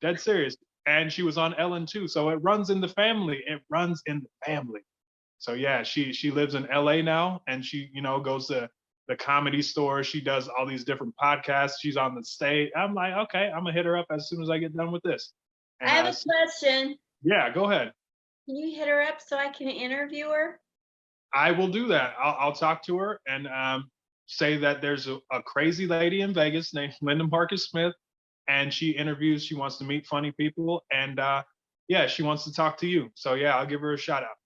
dead serious. And she was on Ellen too. So it runs in the family. So yeah, she lives in LA now, and she, goes to the Comedy Store. She does all these different podcasts. She's on the stage. I'm like, okay, I'm gonna hit her up as soon as I get done with this. And I have a question. Yeah, go ahead. Can you hit her up so I can interview her? I will do that. I'll talk to her and say that there's a crazy lady in Vegas named Linda Marcus Smith, and she interviews. She wants to meet funny people, and yeah, she wants to talk to you. So yeah, I'll give her a shout out.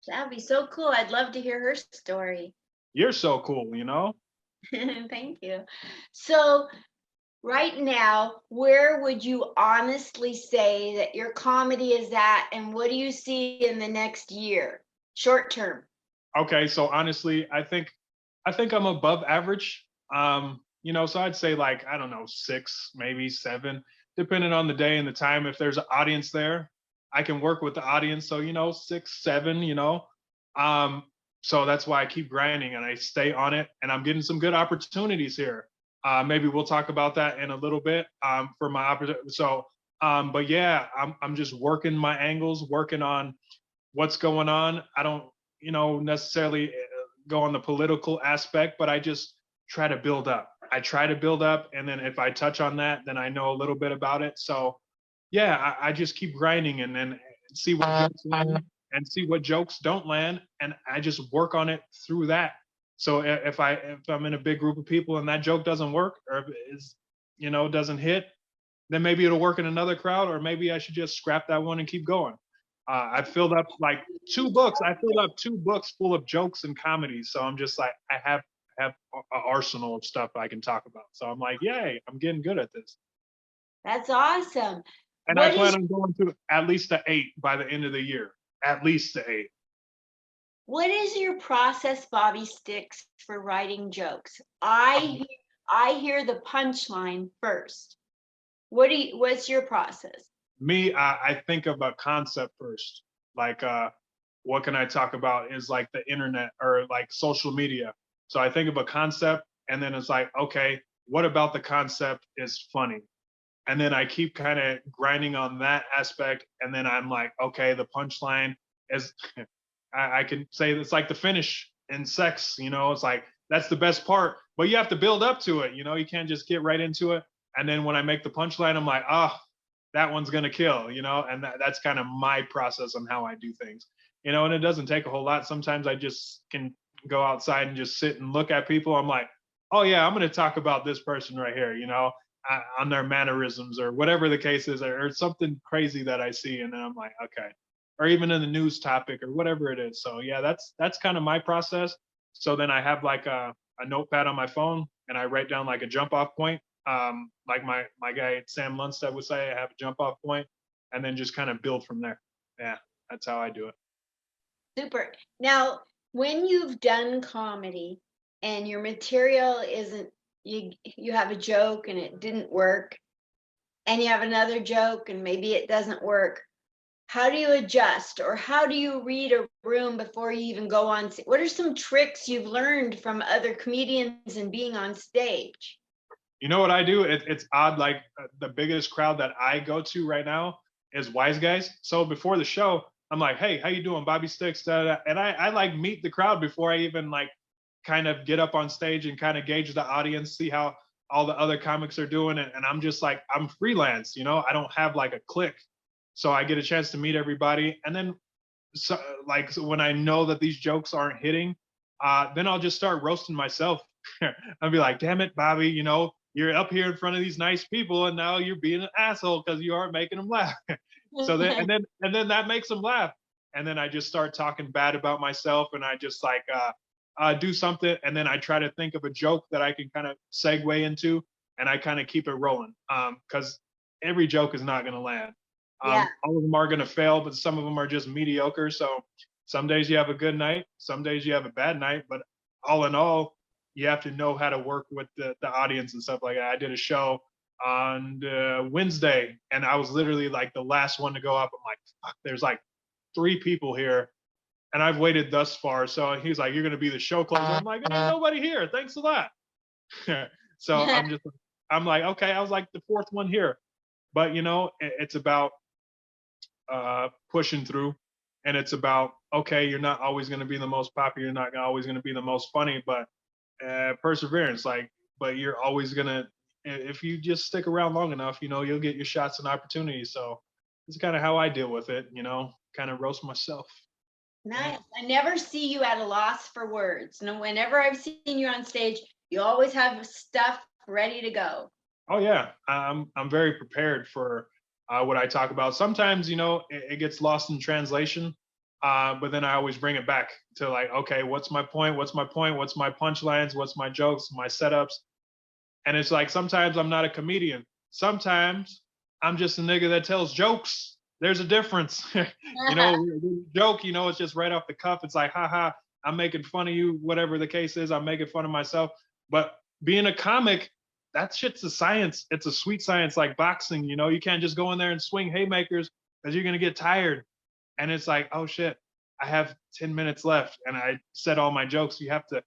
That'd be so cool. I'd love to hear her story. You're so cool, you know. Thank you. So, right now, where would you honestly say that your comedy is at, and what do you see in the next year, short term? Okay, so honestly, I think I'm above average. You know, so I'd say like I don't know, 6, maybe 7, depending on the day and the time. If there's an audience there, I can work with the audience. So you know, 6, 7. You know, um, so that's why I keep grinding and I stay on it. And I'm getting some good opportunities here. Maybe we'll talk about that in a little bit for my opportunity. So, but yeah, I'm just working my angles, working on what's going on. I don't, you know, necessarily go on the political aspect, but I just try to build up. I try to build up, and then if I touch on that, then I know a little bit about it. So, yeah, I just keep grinding and then see what jokes land and see what jokes don't land, and I just work on it through that. So if I'm in a big group of people and that joke doesn't work, or if it is, you know, doesn't hit, then maybe it'll work in another crowd, or maybe I should just scrap that one and keep going. I filled up like 2 books. I filled up 2 books full of jokes and comedies. So I'm just like, I have an arsenal of stuff I can talk about. So I'm like, yay, I'm getting good at this. That's awesome. And I What plan is on going to at least the 8 by the end of the year. At least the 8. what is your process, Bobby Stikx, for writing jokes? I hear the punchline first. What's your process? Me, I think of a concept first. Like, what can I talk about is like the internet or like social media. So I think of a concept and then it's like, okay, what about the concept is funny? And then I keep kind of grinding on that aspect. And then I'm like, okay, the punchline is, I can say it's like the finish in sex, you know, it's like, that's the best part, but you have to build up to it. You know, you can't just get right into it. And then when I make the punchline, I'm like, oh, that one's going to kill, you know, and that's kind of my process on how I do things, you know, and it doesn't take a whole lot. Sometimes I just can go outside and just sit and look at people. I'm like, oh yeah, I'm going to talk about this person right here, you know, on their mannerisms or whatever the case is, or something crazy that I see. And then I'm like, okay, or even in the news topic or whatever it is. So yeah, that's kind of my process. So then I have like a notepad on my phone and I write down like a jump off point. Like my guy Sam Lundstedt would say, I have a jump off point, and then just kind of build from there. Yeah, that's how I do it. Super. Now, when you've done comedy and your material isn't you have a joke and it didn't work, and you have another joke and maybe it doesn't work, how do you adjust, or how do you read a room before you even go on? What are some tricks you've learned from other comedians and being on stage? You know what I do? It's odd. Like the biggest crowd that I go to right now is Wise Guys. So before the show, I'm like, hey, how you doing, Bobby Stikx? Da, da. And I like meet the crowd before I even like kind of get up on stage and kind of gauge the audience, see how all the other comics are doing. And I'm just like, I'm freelance, you know, I don't have like a clique. So I get a chance to meet everybody. And then so, like so when I know that these jokes aren't hitting, then I'll just start roasting myself. I'll be like, damn it, Bobby, you know, you're up here in front of these nice people and now you're being an asshole because you aren't making them laugh. So then and then that makes them laugh. And then I just start talking bad about myself and I just like do something and then I try to think of a joke that I can kind of segue into and I kind of keep it rolling. Because every joke is not gonna land. Yeah. All of them are gonna fail, but some of them are just mediocre. So some days you have a good night, some days you have a bad night, but all in all, you have to know how to work with the audience and stuff like that. I did a show on Wednesday, and I was literally like the last one to go up. I'm like, fuck, there's like 3 people here, and I've waited thus far. So he's like, you're gonna be the show closer. I'm like, ain't nobody here. Thanks a lot. So I'm like, okay, I was like the 4th one here, but you know, it's about pushing through, and it's about okay, you're not always gonna be the most popular, you're not always gonna be the most funny, but perseverance, like, but you're always gonna, if you just stick around long enough, you know, you'll get your shots and opportunities. So it's kind of how I deal with it, kind of roast myself. Nice. I never see you at a loss for words. No, whenever I've seen you on stage, you always have stuff ready to go. Oh yeah, I'm very prepared for what I talk about. Sometimes, it gets lost in translation, but then I always bring it back to like, okay, what's my point? What's my point? What's my punchlines? What's my jokes? My setups? And it's like sometimes I'm not a comedian. Sometimes I'm just a nigga that tells jokes. There's a difference. Joke, it's just right off the cuff. It's like, haha, I'm making fun of you, whatever the case is. I'm making fun of myself. But being a comic, that shit's a science. It's a sweet science like boxing. You can't just go in there and swing haymakers because you're gonna get tired. And it's like, oh shit, I have 10 minutes left and I said all my jokes. You have to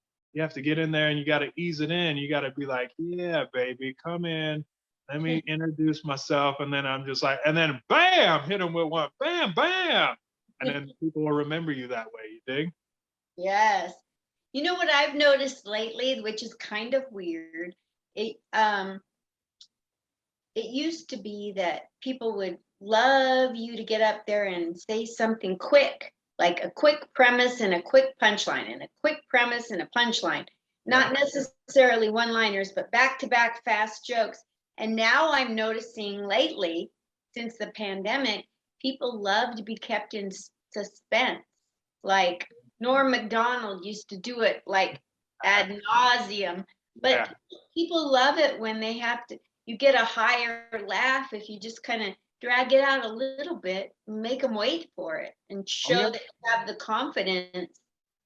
get in there and you got to ease it in. You got to be like, yeah, baby, come in. Let me introduce myself. And then I'm just like, and then bam, hit them with one, bam, bam. And then people will remember you that way. You dig? Yes. You know what I've noticed lately, which is kind of weird. It used to be that people would love you to get up there and say something quick, like a quick premise and a quick punchline, and a quick premise and a punchline. Not necessarily one-liners, but back-to-back fast jokes. And now I'm noticing lately, since the pandemic, people love to be kept in suspense. Like Norm Macdonald used to do it like ad nauseum. But Yeah. people love it when they have to, you get a higher laugh if you just kind of drag it out a little bit, make them wait for it, and show yeah. that you have the confidence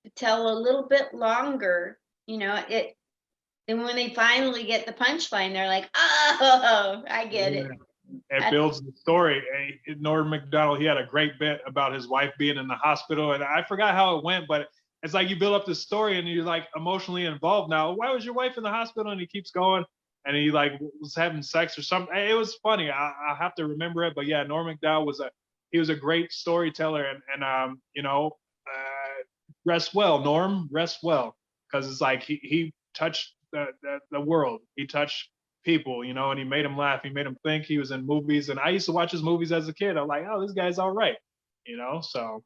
to tell a little bit longer. It. And when they finally get the punchline, they're like, "Oh, I get it." It builds the story. Norm Macdonald, he had a great bit about his wife being in the hospital, and I forgot how it went, but it's like you build up this story and you're like emotionally involved now. Why was your wife in the hospital? And he keeps going, and he like was having sex or something. It was funny. I have to remember it, but yeah, Norm Macdonald was a great storyteller, and rest well, Norm, rest well, because it's like he touched the world. He touched people, and he made them laugh. He made them think. He was in movies, and I used to watch his movies as a kid. I'm like, oh, this guy's all right, So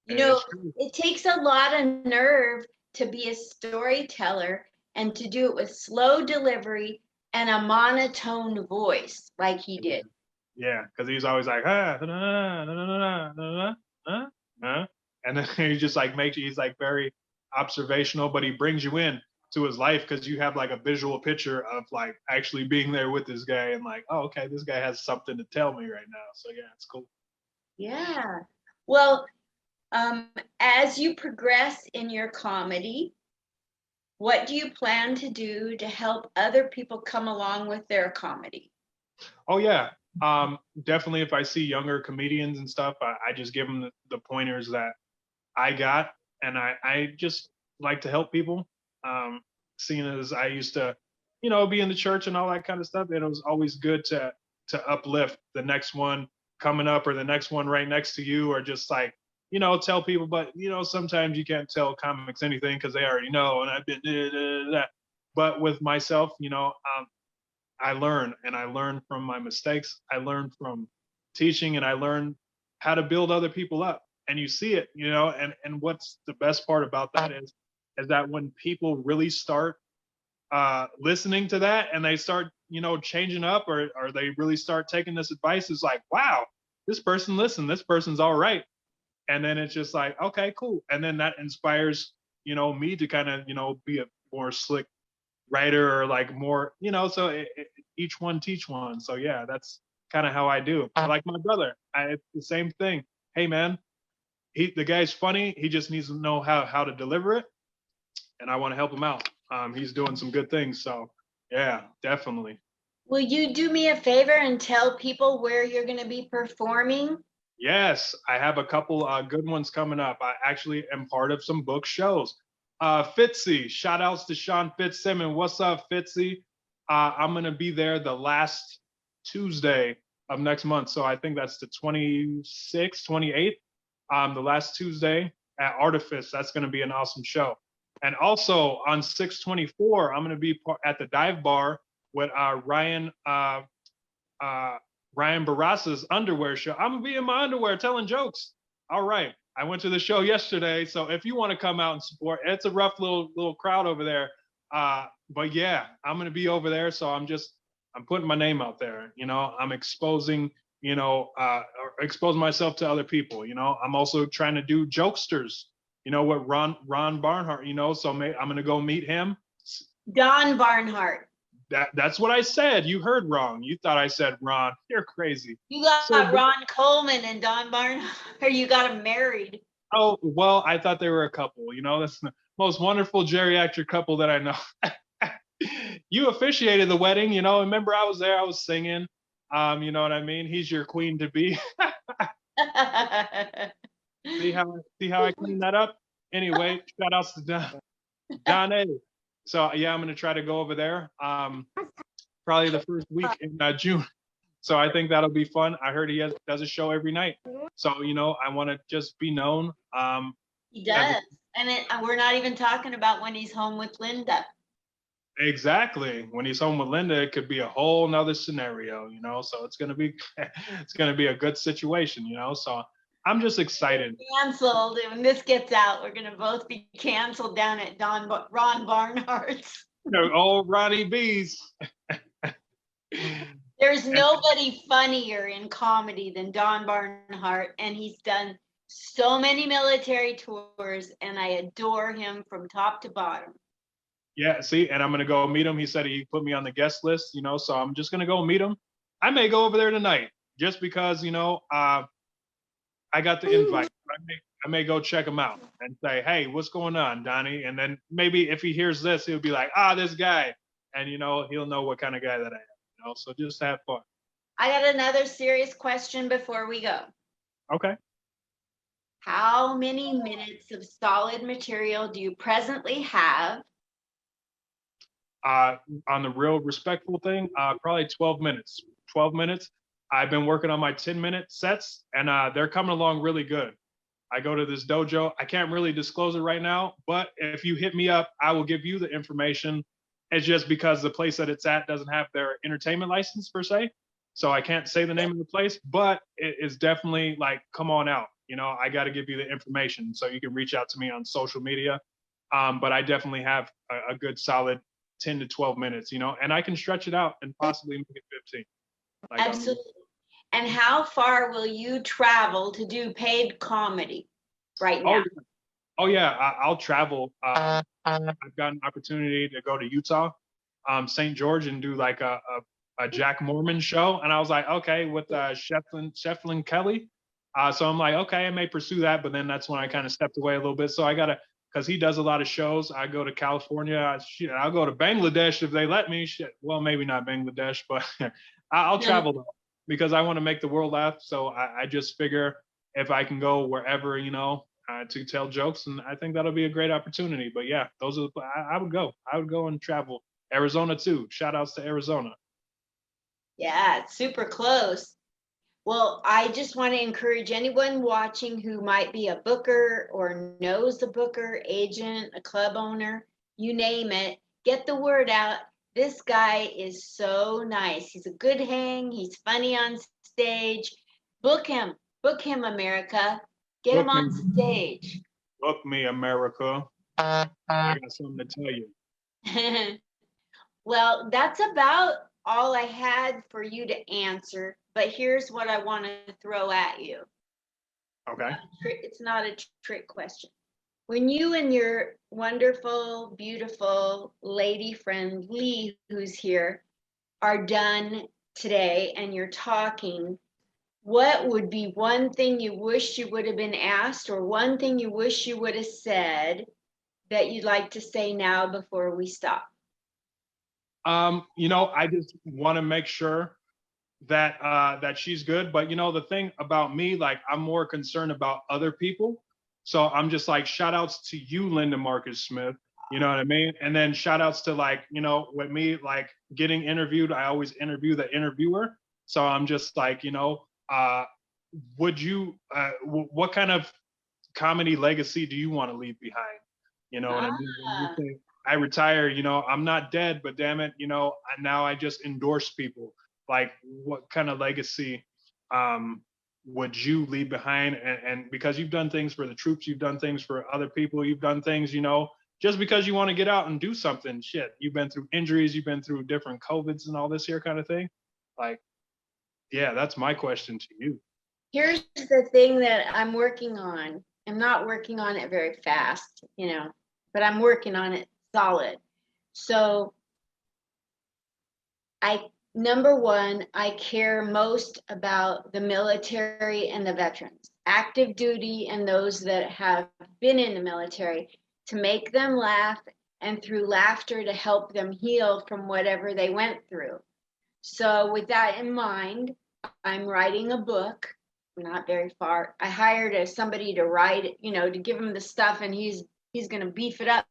it takes a lot of nerve to be a storyteller and to do it with slow delivery and a monotone voice like he did. Yeah, because he's always like, and then he just like he's like very observational, but he brings you in to his life because you have like a visual picture of like actually being there with this guy and like, oh, okay, this guy has something to tell me right now. So yeah, it's cool. Yeah. Well, as you progress in your comedy, what do you plan to do to help other people come along with their comedy? Oh yeah, definitely. If I see younger comedians and stuff, I just give them the pointers that I got, and I just like to help people. Seeing as I used to, be in the church and all that kind of stuff, and it was always good to uplift the next one coming up or the next one right next to you, or just like tell people. But sometimes you can't tell comics anything because they already know, and I've been But with myself, I learn, and I learn from my mistakes. I learn from teaching, and I learn how to build other people up. And you see it, and what's the best part about that is that when people really start listening to that and they start, changing up, or they really start taking this advice, it's like, wow, this person listened, this person's all right. And then it's just like, okay, cool. And then that inspires, me to kind of, be a more slick writer, or like more, so each one teach one. So yeah, that's kind of how I do. Like my brother, it's the same thing. Hey man, the guy's funny. He just needs to know how to deliver it, and I want to help him out. He's doing some good things. So yeah, definitely. Will you do me a favor and tell people where you're going to be performing? Yes, I have a couple good ones coming up. I actually am part of some book shows. Fitzy, shout outs to Sean Fitzsimmons. What's up, Fitzy? I'm going to be there the last Tuesday of next month. So I think that's the 26th, 28th, the last Tuesday at Artifice. That's going to be an awesome show. And also on 6/24, I'm going to be at the Dive Bar with Ryan Ryan Barraza's underwear show. I'm gonna be in my underwear telling jokes. All right. I went to the show yesterday, so if you want to come out and support, it's a rough little crowd over there. But yeah, I'm gonna be over there, so I'm putting my name out there. I'm exposing, or exposing myself to other people. I'm also trying to do jokesters. With Ron Barnhart. So I'm gonna go meet him. Don Barnhart. That's what I said. You heard wrong. You thought I said Ron. You're crazy. You got So- Ron Coleman and Don Barnhart, or you got them married. Oh, well, I thought they were a couple. That's the most wonderful geriatric couple that I know. You officiated the wedding, remember I was there, I was singing. You know what I mean? He's your queen to be. See how I cleaned that up? Anyway, shout outs to Don A. So yeah, I'm gonna try to go over there. Probably the first week in June. So I think that'll be fun. I heard he does a show every night. So I want to just be known. He does, and we're not even talking about when he's home with Linda. Exactly. When he's home with Linda, it could be a whole nother scenario. So it's gonna be a good situation. So I'm just excited. Canceled. And when this gets out, we're gonna both be canceled down at Ron Barnhart's. Oh, Ronnie B's. There's nobody funnier in comedy than Don Barnhart, and he's done so many military tours, and I adore him from top to bottom. Yeah, see, and I'm gonna go meet him. He said he put me on the guest list, so I'm just gonna go meet him. I may go over there tonight just because, I got the invite. I may go check him out and say, hey, what's going on, Donnie? And then maybe if he hears this, he'll be like, this guy. And, he'll know what kind of guy that I am. So just have fun. I got another serious question before we go. Okay. How many minutes of solid material do you presently have? On the real respectful thing, probably 12 minutes. 12 minutes. I've been working on my 10-minute sets, and they're coming along really good. I go to this dojo. I can't really disclose it right now, but if you hit me up, I will give you the information. It's just because the place that it's at doesn't have their entertainment license per se. So I can't say the name of the place, but it is definitely like, come on out. I got to give you the information so you can reach out to me on social media. But I definitely have a good solid 10 to 12 minutes, and I can stretch it out and possibly make it 15. Absolutely. And how far will you travel to do paid comedy right now? Oh yeah, I'll travel. I've got an opportunity to go to Utah, St. George, and do like a Jack Mormon show. And I was like, okay, with Shefflin Kelly. So I'm like, okay, I may pursue that. But then that's when I kind of stepped away a little bit. So I got to, because he does a lot of shows. I go to California. I'll go to Bangladesh if they let me. Well, maybe not Bangladesh, but I'll travel though, because I want to make the world laugh. So I just figure if I can go wherever, to tell jokes, and I think that'll be a great opportunity. But yeah, those are I would go. I would go and travel. Arizona too. Shout outs to Arizona. Yeah, it's super close. Well, I just want to encourage anyone watching who might be a booker or knows a booker, agent, a club owner, you name it, get the word out. This guy is so nice. He's a good hang. He's funny on stage. Book him, America. Get him on stage. Book me, America. I got something to tell you. Well, that's about all I had for you to answer. But here's what I want to throw at you. Okay. It's not a trick question. When you and your wonderful, beautiful lady friend Lee, who's here, are done today and you're talking, what would be one thing you wish you would have been asked, or one thing you wish you would have said that you'd like to say now before we stop? I just want to make sure that she's good. But the thing about me, like, I'm more concerned about other people. So I'm just like, shout outs to you, Linda Marcus Smith. You know what I mean? And then shout outs to, like, with me, like, getting interviewed, I always interview the interviewer. So I'm just like, would you, what kind of comedy legacy do you want to leave behind? You know what I mean? When you think I retire, I'm not dead, but damn it, now I just endorse people. like what kind of legacy would you leave behind? And because you've done things for the troops, you've done things for other people, you've done things, just because you want to get out and do something, shit, you've been through injuries, you've been through different COVIDs and all this here kind of thing. Like, yeah, that's my question to you. Here's the thing that I'm working on. I'm not working on it very fast, but I'm working on it solid. So number one, I care most about the military and the veterans, active duty and those that have been in the military, to make them laugh and through laughter to help them heal from whatever they went through. So with that in mind, I'm writing a book, not very far. I hired somebody to write it, to give him the stuff, and he's going to beef it up.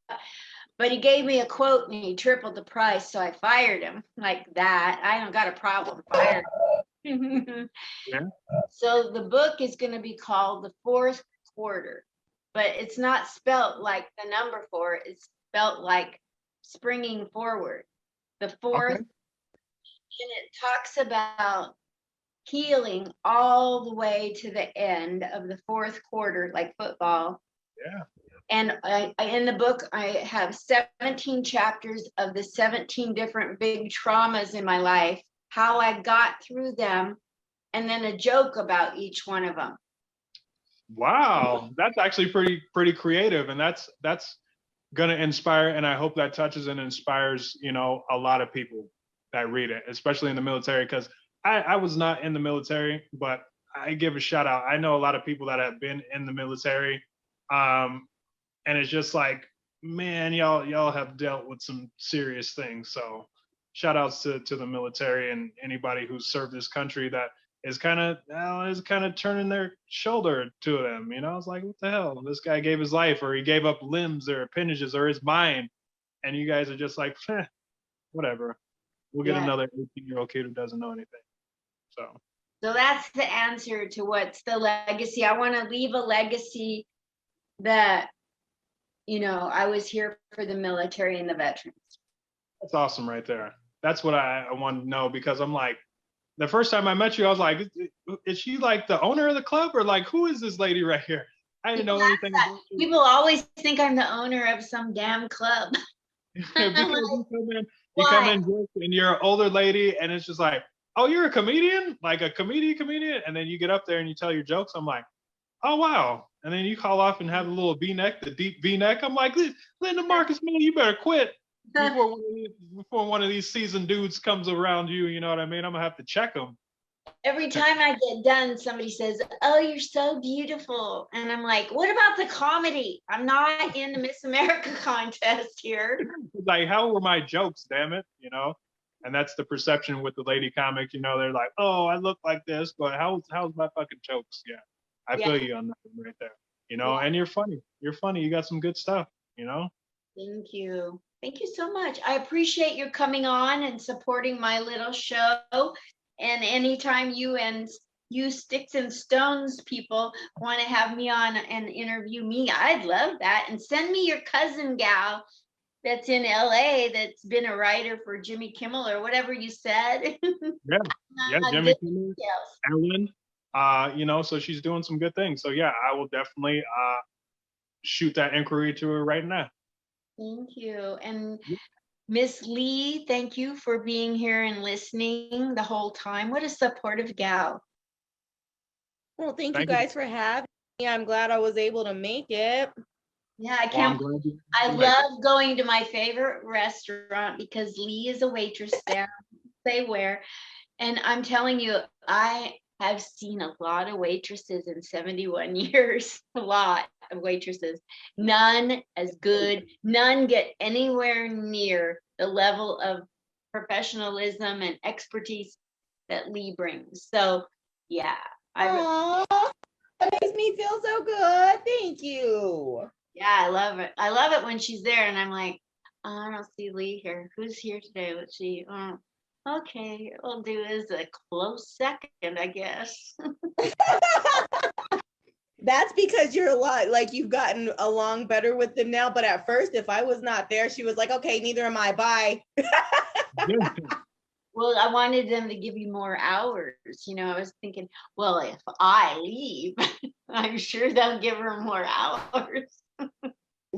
But he gave me a quote and he tripled the price, so I fired him like that. I don't got a problem firing him. Yeah. So the book is going to be called The Fourth Quarter, but it's not spelt like the number 4. It's spelt like springing forward. The fourth, Okay. and it talks about healing all the way to the end of the fourth quarter, like football. Yeah. And in the book, I have 17 chapters of the 17 different big traumas in my life, how I got through them, and then a joke about each one of them. Wow, that's actually pretty creative, and that's gonna inspire, and I hope that touches and inspires, a lot of people that read it, especially in the military, because I was not in the military, but I give a shout out. I know a lot of people that have been in the military, and it's just like, man, y'all have dealt with some serious things. So shout outs to the military and anybody who's served this country that is kind of turning their shoulder to them. It's like, what the hell? This guy gave his life, or he gave up limbs or appendages or his mind, and you guys are just like, whatever. We'll get another 18-year-old kid who doesn't know anything. So that's the answer to what's the legacy. I want to leave a legacy that, I was here for the military and the veterans. That's awesome right there. That's what I want to know, because I'm like, the first time I met you, I was like, is she like the owner of the club, or like, who is this lady right here? I didn't know anything about you. People always think I'm the owner of some damn club. Because you come in and you're an older lady, and it's just like, oh, you're a comedian? Like a comedian? And then you get up there and you tell your jokes. I'm like, oh, wow. And then you call off and have a little V-neck, the deep V-neck. I'm like, Linda Marcus, man, you better quit before one of these seasoned dudes comes around you. You know what I mean? I'm going to have to check them. Every time I get done, somebody says, oh, you're so beautiful. And I'm like, what about the comedy? I'm not in the Miss America contest here. Like, how were my jokes, damn it? And that's the perception with the lady comic. They're like, oh, I look like this, but how's my fucking jokes? Yeah. I feel you on that one right there, and you're funny. You're funny. You got some good stuff, Thank you. Thank you so much. I appreciate your coming on and supporting my little show. And anytime you Sticks and Stones people want to have me on and interview me, I'd love that. And send me your cousin gal that's in LA that's been a writer for Jimmy Kimmel or whatever you said. Yeah, Jimmy Kimmel, Ellen. So she's doing some good things. So yeah, I will definitely shoot that inquiry to her right now. Thank you. And Miss Lee, thank you for being here and listening the whole time. What a supportive gal. Well, thank you guys for having me. I'm glad I was able to make it. Yeah, I can't. I love going to my favorite restaurant because Lee is a waitress there. Say where. And I'm telling you, I have seen a lot of waitresses in 71 years, a lot of waitresses. None as good, none get anywhere near the level of professionalism and expertise that Lee brings. So, yeah. Aww, that makes me feel so good. Thank you. Yeah, I love it. I love it when she's there and I'm like, oh, I don't see Lee here. Who's here today? Let's see. Okay, we'll do is a close second, I guess. That's because you're a lot, like you've gotten along better with them now. But at first, if I was not there, she was like, okay, neither am I. Bye. Well, I wanted them to give you more hours. You know, I was thinking, well, if I leave, I'm sure they'll give her more hours.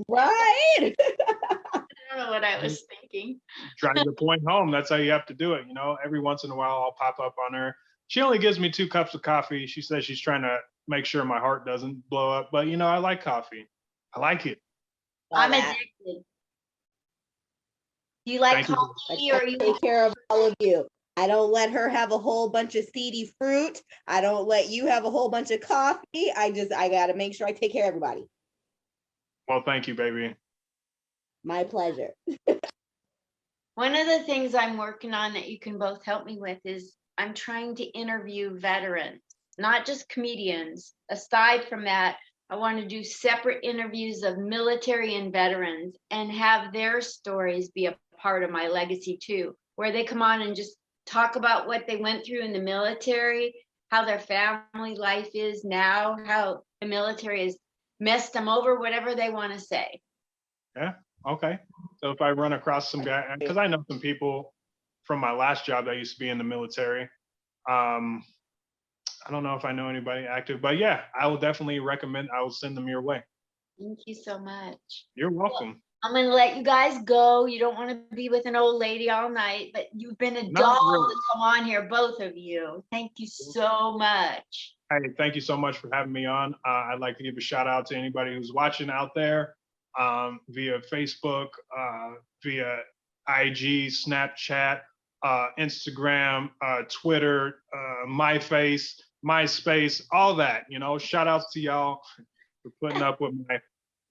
Right. I don't know what I was thinking. Drive the point home. That's how you have to do it. You know, every once in a while I'll pop up on her. She only gives me 2 cups of coffee. She says she's trying to make sure my heart doesn't blow up. But you know, I like coffee. I like it. I'm Love that. addicted. Do you like Thank you. coffee I or you? take care of all of you. I don't let her have a whole bunch of seedy fruit. I don't let you have a whole bunch of coffee. I gotta make sure I take care of everybody. Well, thank you, baby. My pleasure. One of the things I'm working on that you can both help me with is I'm trying to interview veterans, not just comedians. Aside from that, I want to do separate interviews of military and veterans and have their stories be a part of my legacy too, where they come on and just talk about what they went through in the military, how their family life is now, how the military has messed them over, whatever they want to say. Yeah. Okay. So if I run across some guy, because I know some people from my last job that used to be in the military. I don't know if I know anybody active, but yeah, I will definitely recommend. I will send them your way. Thank you so much. You're welcome. I'm gonna let you guys go. You don't want to be with an old lady all night, but you've been a Not doll really. to come on here, both of you. Thank you so much. Hey, thank you so much for having me on. I'd like to give a shout out to anybody who's watching out there via Facebook, via IG, Snapchat, Instagram, Twitter, MySpace, all that. You know, shout outs to y'all for putting up with my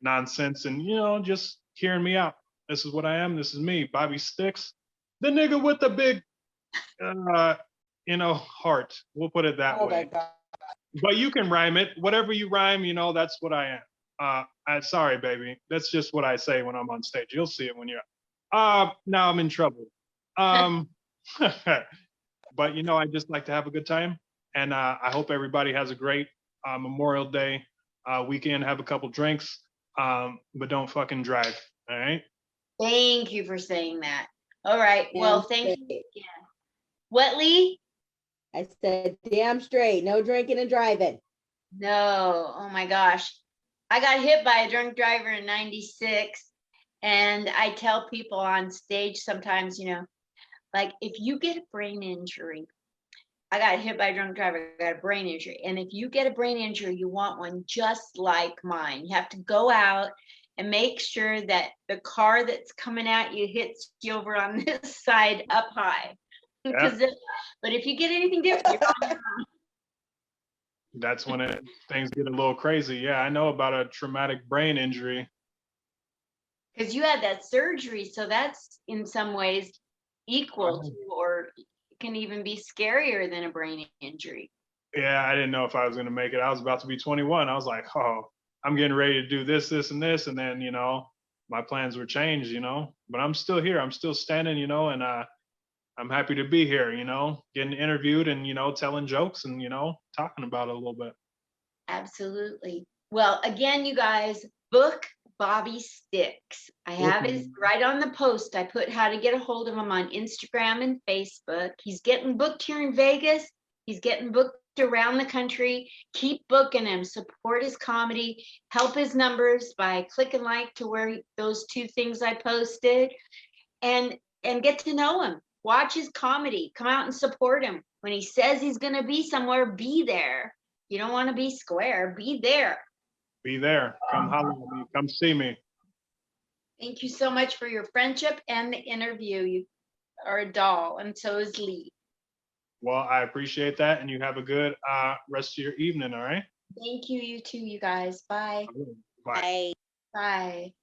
nonsense and, you know, just hearing me out. This is what I am. This is me, Bobby Stikx, the nigga with the big, you know, heart. We'll put it that Oh my way. God. But you can rhyme it. Whatever you rhyme, you know, that's what I am. Sorry, baby. That's just what I say when I'm on stage. You'll see it when you're. Now I'm in trouble. But you know, I just like to have a good time, and I hope everybody has a great Memorial Day weekend. Have a couple drinks, but don't fucking drive. All right. Thank you for saying that. All right. Well, Damn thank you straight. again. What, Lee? I said, damn straight. No drinking and driving. No. Oh my gosh. I got hit by a drunk driver in 96. And I tell people on stage sometimes, you know, like if you get a brain injury, I got hit by a drunk driver, I got a brain injury. And if you get a brain injury, you want one just like mine. You have to go out and make sure that the car that's coming at you hits you over on this side up high. Yeah. But if you get anything different, you're on your own. That's when things get a little crazy. Yeah, I know about a traumatic brain injury. Because you had that surgery, so that's in some ways equal to, or can even be scarier than a brain injury. Yeah, I didn't know if I was going to make it. I was about to be 21. I was like, oh, I'm getting ready to do this, this, and this. And then, you know, my plans were changed, you know, but I'm still here. I'm still standing, you know, and I'm happy to be here, you know, getting interviewed and, you know, telling jokes and, you know, talking about it a little bit. Absolutely. Well, again, you guys, book Bobby Stikx. I have his right on the post. I put how to get a hold of him on Instagram and Facebook. He's getting booked here in Vegas. He's getting booked around the country. Keep booking him. Support his comedy. Help his numbers by clicking like to where those 2 things I posted, and get to know him. Watch his comedy. Come out and support him. When he says he's going to be somewhere, be there. You don't want to be square. Be there. Be there. Come holler at me. Come see me. Thank you so much for your friendship and the interview. You are a doll, and so is Lee. Well, I appreciate that. And you have a good rest of your evening. All right. Thank you. You too, you guys. Bye. Bye. Bye. Bye.